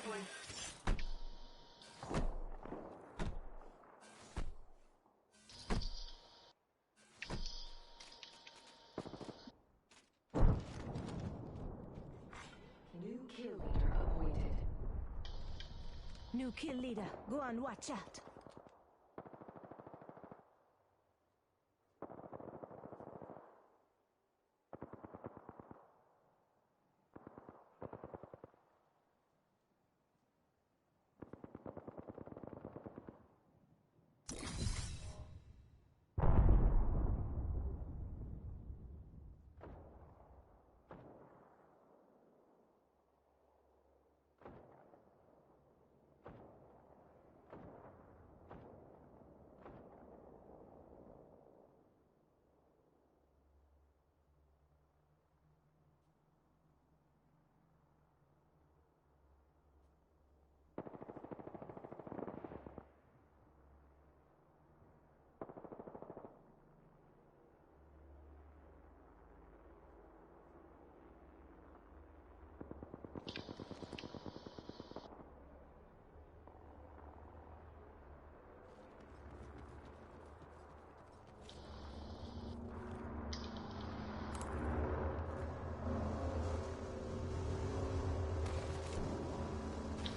Grappling. New kill leader appointed. New kill leader. Go on, watch out.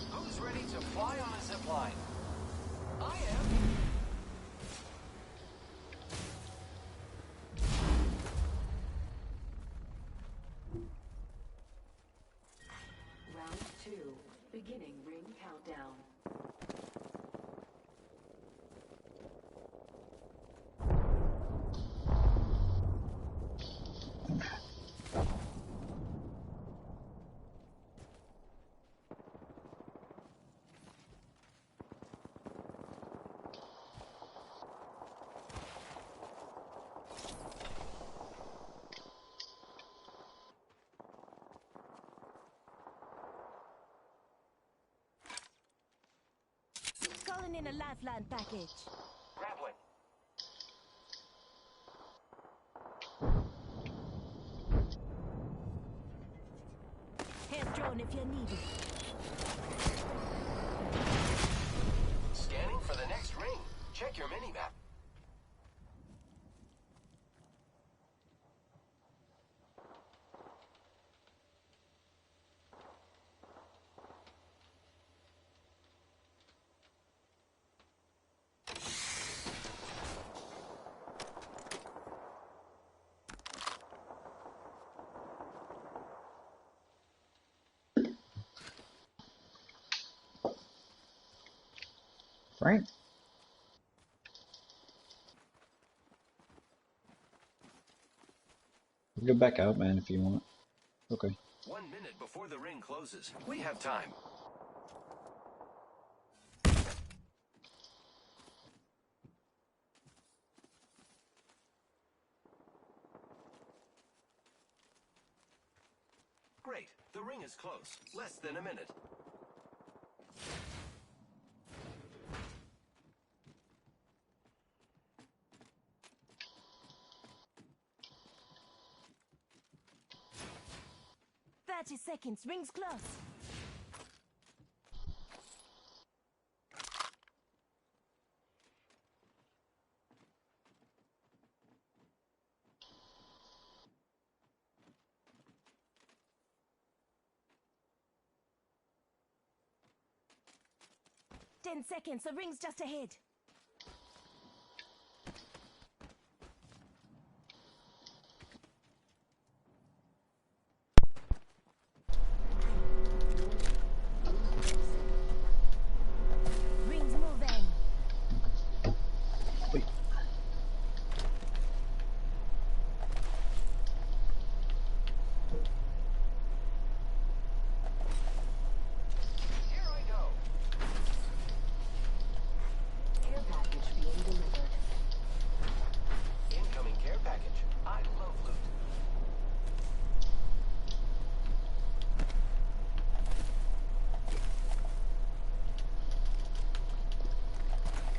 Who's ready to fly on a zip line? I am. Round 2. Beginning ring countdown. Calling in a lifeline package. Grappling. Head drone if you need it. Scanning for the next ring. Check your mini-map. Right? Go back out, man, if you want. Okay. 1 minute before the ring closes. We have time. Great. The ring is close. Less than a minute. Seconds. Rings close. Ten seconds. The ring's just ahead.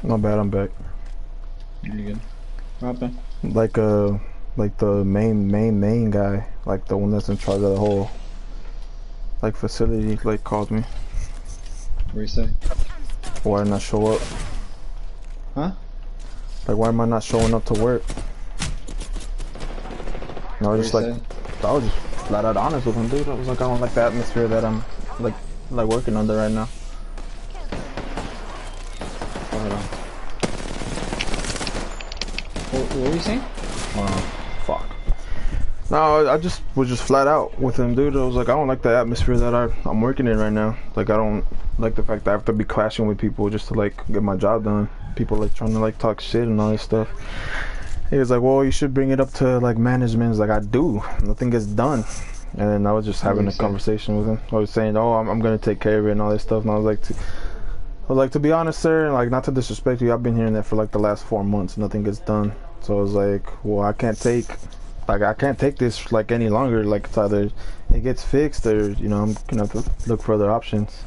My bad, I'm back. You good? What happened? Like the main guy, like the one that's in charge of the whole like facility, like called me. What you say? Why not show up? Huh? Like, why am I not showing up to work? No, I was just like, I was just flat out honest with him, dude. I was like, I don't like the atmosphere that I'm like working under right now. Hold on. What were you saying? Fuck. No, I just was just flat out with him, dude. I was like, I don't like the atmosphere that I'm working in right now. Like, I don't like the fact that I have to be clashing with people just to like get my job done. People like trying to like talk shit and all this stuff. He was like, well, you should bring it up to like management. Like, I do. Nothing gets done. And then I was just having a conversation with him. I was saying, oh, I'm gonna take care of it and all this stuff. And I was like, to be honest, sir, like, not to disrespect you, I've been hearing that for like the last 4 months. Nothing gets done. So I was like, well, I can't take this like any longer. Like, it's either it gets fixed or, you know, I'm gonna have to look for other options.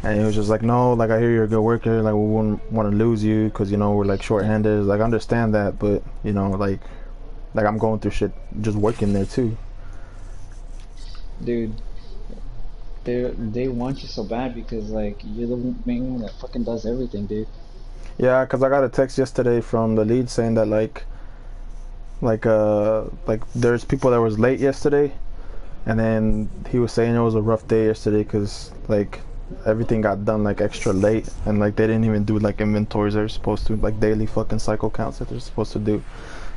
And he was just like, no, like, I hear you're a good worker, like, we wouldn't want to lose you because, you know, we're like short-handed. Like, I understand that, but, you know, like I'm going through shit just working there too. Dude, they want you so bad because, like, you're the main one that fucking does everything, dude. Yeah, because I got a text yesterday from the lead saying that like there's people that was late yesterday, and then he was saying it was a rough day yesterday because like everything got done like extra late, and like they didn't even do like inventories they're supposed to, like daily fucking cycle counts that they're supposed to do.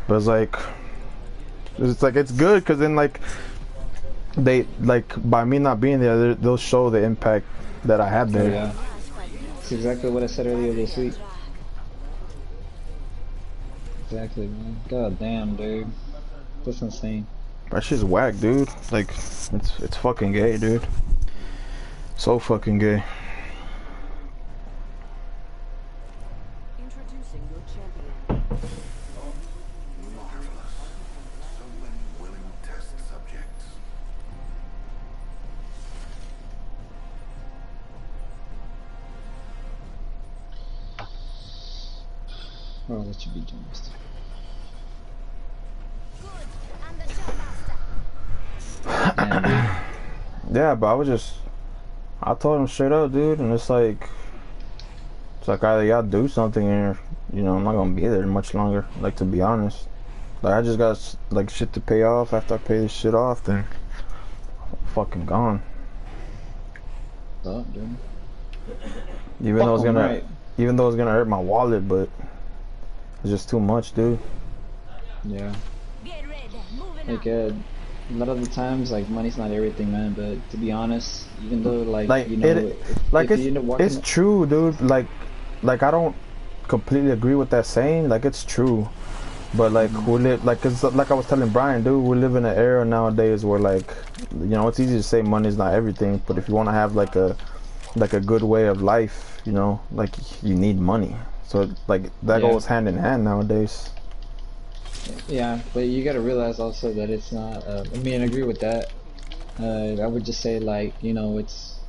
But it's like it's good because then like they, like, by me not being there, they'll show the impact that I had there. Yeah, it's exactly what I said earlier this week. Exactly, man. God damn, dude. That's insane. That shit's whack, dude. Like, it's fucking gay, dude. So fucking gay. Introducing your champion. So many willing test subjects. Oh, that should be journalist. Yeah, but I told him straight up, dude, and it's like either y'all do something or, you know, I'm not gonna be there much longer, like, to be honest. Like, I just got like shit to pay off. After I pay this shit off, then I'm fucking gone. Stop, dude. Even though it's gonna hurt my wallet, but it's just too much, dude. Yeah. Like, a lot of the times, like, money's not everything, man. But to be honest, even though, like you know, it's true, dude. Like I don't completely agree with that saying. Like, it's true, but like we live, like, it's like I was telling Brian, dude. We live in an era nowadays where, like, you know, it's easy to say money's not everything, but if you want to have like a good way of life, you know, like, you need money. So like that goes hand in hand nowadays. Yeah, but you gotta realize also that it's not, I mean, I agree with that. I would just say, like, you know, it's,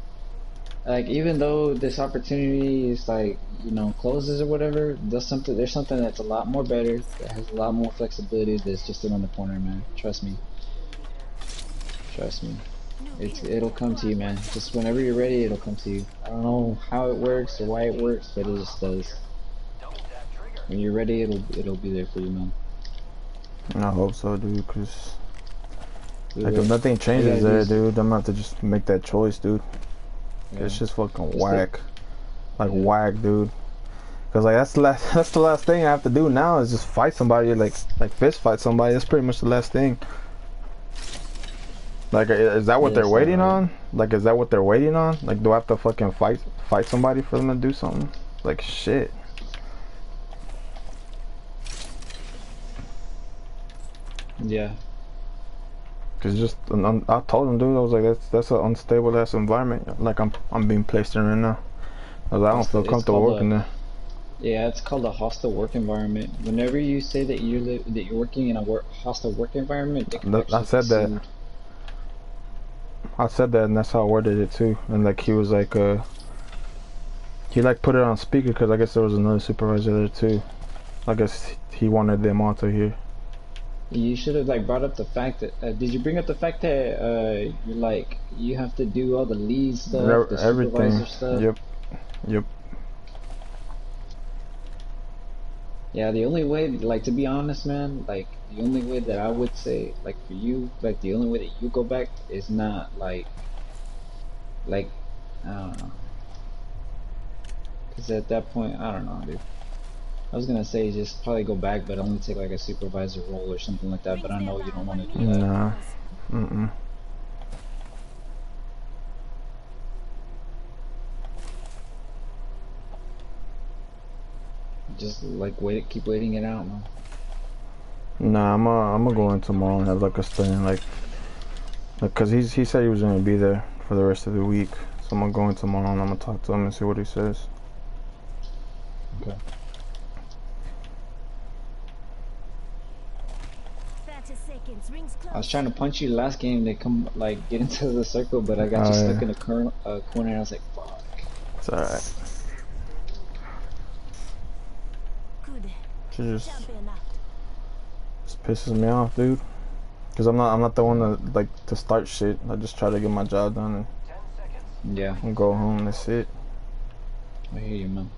like, even though this opportunity is, like, you know, closes or whatever, there's something that's a lot more better, that has a lot more flexibility, that's just around the corner, man. Trust me. Trust me. It'll come to you, man. Just whenever you're ready, it'll come to you. I don't know how it works or why it works, but it just does. When you're ready, it'll be there for you, man. I hope so, dude, cause like, if nothing changes there, dude, I'm gonna have to just make that choice, dude. It's just fucking whack, like, whack, dude. Cause like that's the last thing I have to do now is just fight somebody, like fist fight somebody. That's pretty much the last thing. Like, is that what they're waiting on? Like, is that what they're waiting on? Like, do I have to fucking fight somebody for them to do something? Like, shit. Yeah. Cause just I told him, dude, I was like, that's an unstable ass environment. Like, I'm being placed in right now. I was like, I don't feel comfortable working there. Yeah, it's called a hostile work environment. Whenever you say that you're working in a hostile work environment, I said that. I said that, and that's how I worded it too. And like, he was like, he like put it on speaker because I guess there was another supervisor there too. I guess he wanted them all to hear. You should have like brought up the fact that did you bring up the fact that you're like you have to do all the lead stuff, the Everything. supervisor stuff? Yep. Yep. Yeah, the only way, like to be honest, man, like the only way that I would say, like for you, like the only way that you go back is not like I don't know, because at that point, I don't know, dude. I was gonna say just probably go back, but only take like a supervisor role or something like that. But I know you don't want to do that. Nah. Just like keep waiting it out, man. Nah, I'm gonna go in tomorrow and have like a stand, like cause he said he was gonna be there for the rest of the week. So I'm gonna go in tomorrow and I'm gonna talk to him and see what he says. Okay. 30 seconds, rings close. I was trying to punch you last game to come like get into the circle, but I got you stuck in a corner and I was like, fuck. It's alright. Just pisses me off, dude. Cause I'm not the one that like to start shit. I just try to get my job done and go home. That's it. I hear you, man.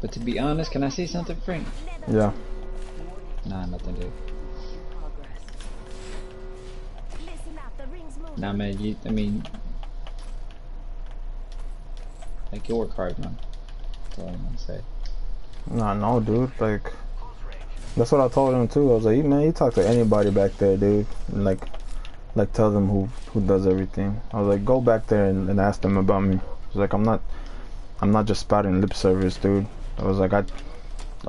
But to be honest, can I say something, Frank? Yeah. Nah, nothing, dude. Nah, man. I mean, like you work hard, man. That's all I'm gonna say. Nah, no, dude. Like, that's what I told him too. I was like, man, you talk to anybody back there, dude. And like tell them who does everything. I was like, go back there and ask them about me. I was like, I'm not just spouting lip service, dude. I was like, I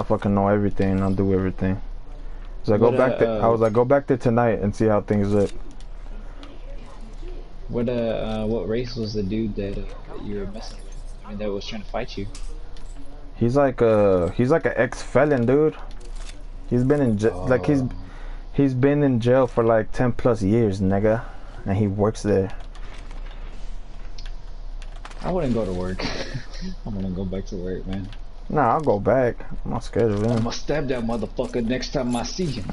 fucking know everything. I'll do everything. So I go back there. I was like, go back there tonight and see how things look. What race was the dude that you were messing with? I mean, that was trying to fight you. He's like an ex-felon, dude. He's been in jail. Like he's been in jail for like 10+ years, nigga, and he works there. I wouldn't go to work. I'm gonna go back to work, man. Nah, I'll go back. I'm not scared of him. I'm gonna stab that motherfucker next time I see him.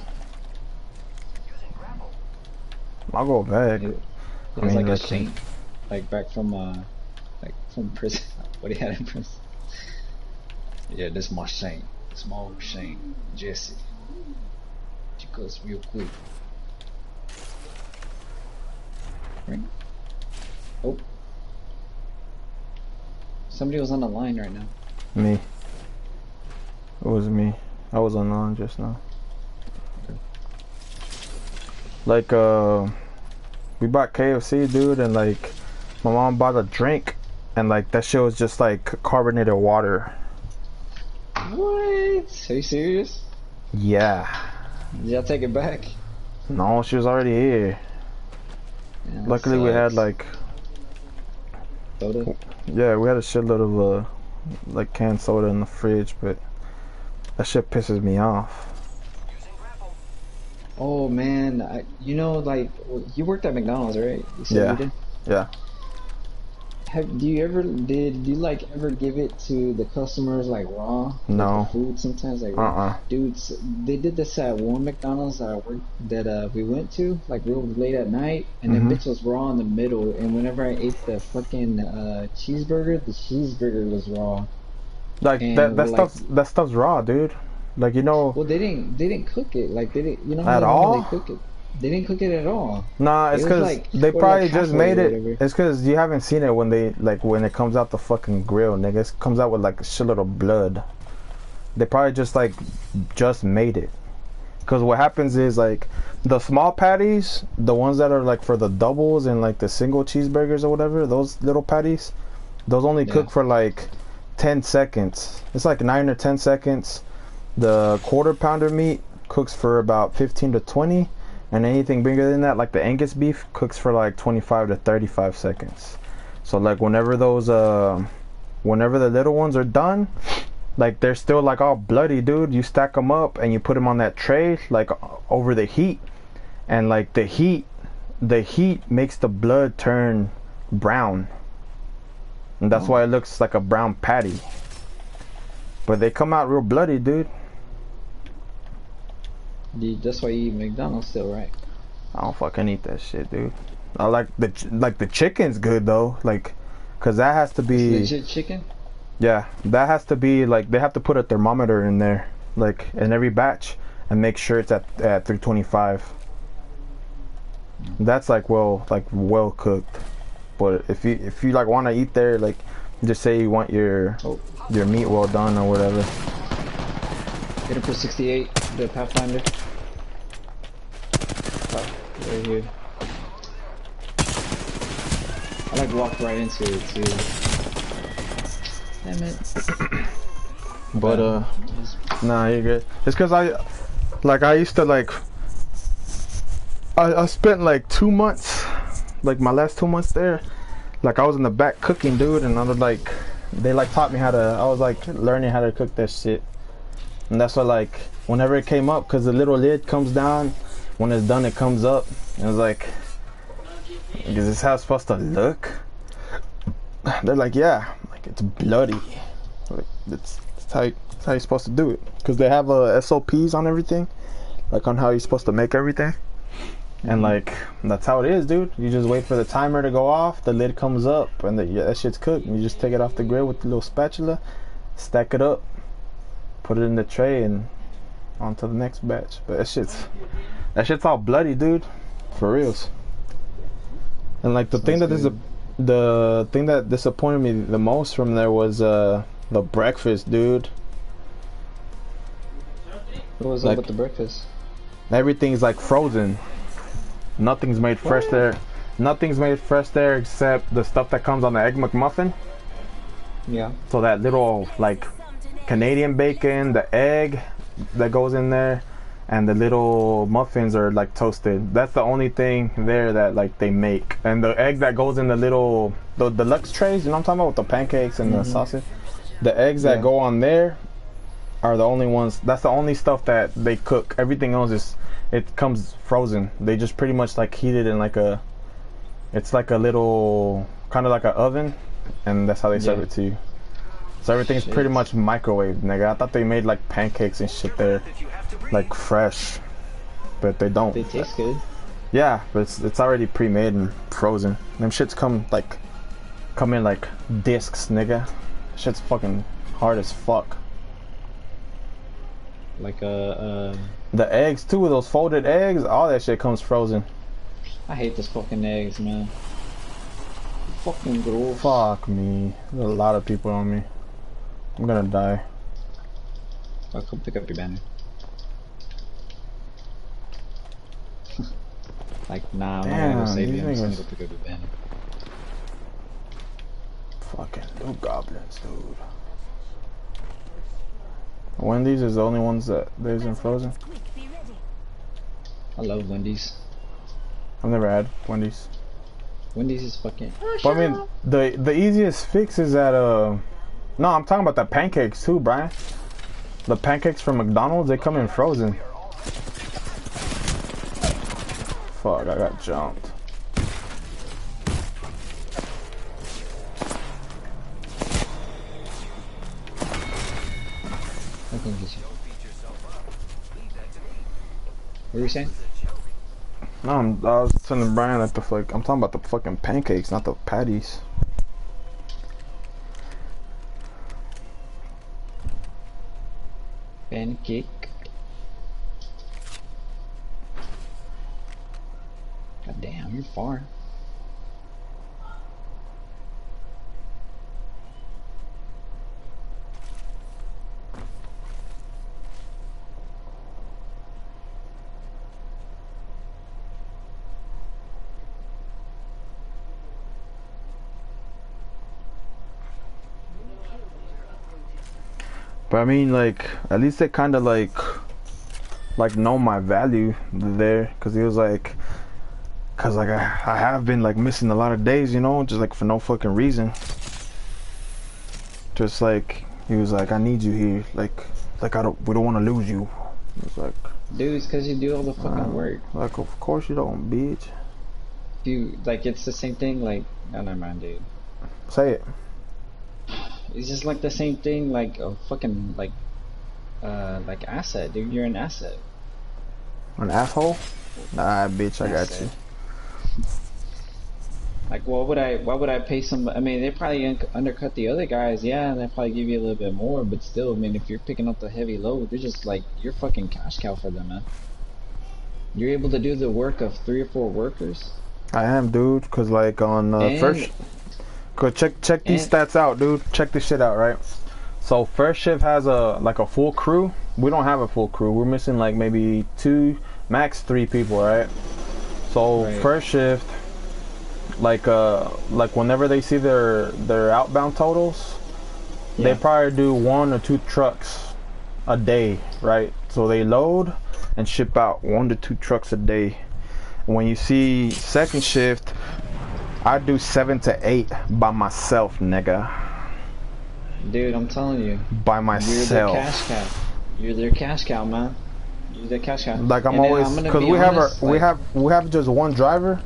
I'll go back. It was like a Shane, like back from prison. What he had in prison. Yeah, this is my Shane. It's my old Shane, Jesse. She goes real quick. Right? Oh. Somebody was on the line right now. Me. It was me. I was on the line just now. Okay. Like, we bought KFC, dude, and like, my mom bought a drink, and like, that shit was just like carbonated water. What? Are you serious? Yeah. Did y'all take it back? No, she was already here. Yeah, luckily, we had like soda? Yeah, we had a shitload of like canned soda in the fridge, but that shit pisses me off. Oh man, you know, like you worked at McDonald's, right? You said you did? Yeah. Did you like ever give it to the customers like raw? No. Like, the food sometimes like dudes, they did this at one McDonald's that we went to like real late at night, and the bitch was raw in the middle. And whenever I ate the fucking cheeseburger, the cheeseburger was raw. Like that stuff's raw, dude. Like, you know. Well, they didn't cook it. Like they didn't, you know at how all? they cook it. They didn't cook it at all. Nah, it's because like, they probably like just made it. whatever. It's because you haven't seen it when it comes out the fucking grill, nigga. It comes out with like a shitload of blood. They probably just made it. Because what happens is like the small patties, the ones that are like for the doubles and like the single cheeseburgers or whatever, those little patties, those only cook for like 10 seconds. It's like 9 or 10 seconds. The quarter pounder meat cooks for about 15 to 20. And anything bigger than that, like the Angus beef, cooks for like 25 to 35 seconds. So like whenever the little ones are done, like they're still like all bloody, dude. You stack them up and you put them on that tray, like over the heat, and like the heat makes the blood turn brown, and that's why it looks like a brown patty. But they come out real bloody, dude. That's why you eat McDonald's still, right? I don't fucking eat that shit, dude. I like the chicken's good though, like, cause that has to be legit chicken. Yeah, that has to be like they have to put a thermometer in there, like in every batch, and make sure it's at 325. That's like well cooked. But if you like want to eat there, like just say you want your meat well done or whatever. Get him for 68, the Pathfinder. Right here. I like walked right into it too. Damn it. But nah, you're good. It's cause I used to like I spent like 2 months, like my last 2 months there, like I was in the back cooking, dude, and I was like, they like taught me how to, I was like learning how to cook that shit. And that's why like whenever it came up, cause the little lid comes down, when it's done it comes up, and it's like, is this how it's supposed to look? They're like, yeah, like it's bloody. Like that's how you're supposed to do it, cause they have SOPs on everything, like on how you're supposed to make everything. And like that's how it is, dude. You just wait for the timer to go off, the lid comes up, and that shit's cooked. You just take it off the grill with the little spatula, stack it up, put it in the tray, and on to the next batch. But that shit's all bloody, dude, for reals. And like the thing that disappointed me the most from there was the breakfast, dude. What was like, up with the breakfast? Everything's like frozen. Nothing's made fresh there. Nothing's made fresh there except the stuff that comes on the Egg McMuffin. Yeah. So that little like Canadian bacon, the egg that goes in there, and the little muffins are like toasted. That's the only thing there that like they make. And the egg that goes in the little the deluxe trays, you know what I'm talking about, with the pancakes and the sausage. The eggs that go on there are the only ones. That's the only stuff that they cook. Everything else it comes frozen. They just pretty much like heat it in like it's like a little kind of like an oven, and that's how they serve it to you. So everything's pretty much microwave, nigga. I thought they made like pancakes and shit there, like fresh, but they don't. They taste good. Yeah, but it's already pre-made and frozen. Them shits come in like discs, nigga. Shit's fucking hard as fuck. Like the eggs too, those folded eggs, all that shit comes frozen. I hate those fucking eggs, man. Fucking gross. Fuck me. There's a lot of people on me. I'm gonna die. I'll come pick up your banner. Like, nah, I'm not gonna go save you. I'm just gonna go pick up your banner. Fucking no goblins, dude. Wendy's is the only ones that there's in frozen. I love Wendy's. I've never had Wendy's. Wendy's is fucking. But I mean, the easiest fix is that no, I'm talking about the pancakes too, Brian. The pancakes from McDonald's, they come in frozen. Fuck, I got jumped. I can get you. What were you saying? No, I was telling Brian that I'm talking about the fucking pancakes, not the patties. Pancake. God damn, you're far. But I mean, like, at least they kind of like know my value there, cause he was like, I have been like missing a lot of days, you know, just like for no fucking reason. Just like he was like, I need you here, like we don't want to lose you. It was like, dude, it's cause you do all the fucking work. Like, of course you don't, bitch. You like it's the same thing. Like, oh, never mind, dude. Say it. It's just like the same thing, like a fucking like asset, dude. You're an asset. An asshole? Nah, bitch, I got you. Like, why would I pay some? I mean, they probably undercut the other guys, yeah, and they probably give you a little bit more, but still, I mean, if you're picking up the heavy load, they're just like you're fucking cash cow for them, man. You're able to do the work of 3 or 4 workers. I am, dude, cause like on first, cause check these stats out, dude. Check this shit out, right? So first shift has a full crew. We don't have a full crew. We're missing like maybe 2, max 3 people, right? So first shift, like whenever they see their outbound totals, they probably do 1 or 2 trucks a day, right? So they load and ship out 1 to 2 trucks a day. When you see second shift, I do 7 to 8 by myself, nigga. Dude, I'm telling you. By myself. You're their cash cow. You're their cash cow, man. You're their cash cow. Like I'm always, because we have just one driver,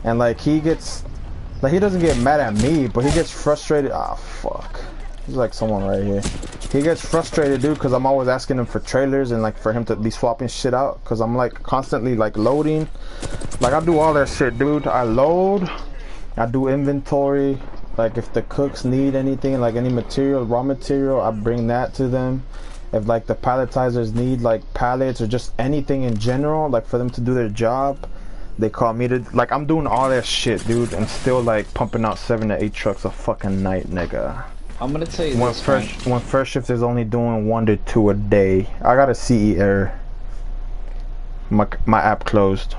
and like he doesn't get mad at me, but he gets frustrated. Ah, fuck. He's like someone right here. He gets frustrated, dude, because I'm always asking him for trailers and like for him to be swapping shit out, because I'm like constantly like loading. Like I do all that shit, dude. I load, I do inventory. Like if the cooks need anything, like any material, raw material, I bring that to them. If like the palletizers need like pallets or just anything in general, like for them to do their job, they call me to, like I'm doing all that shit, dude, and still like pumping out 7 to 8 trucks a fucking night, nigga. I'm gonna tell you when first shift is only doing 1 to 2 a day. I got a CE error. My app closed.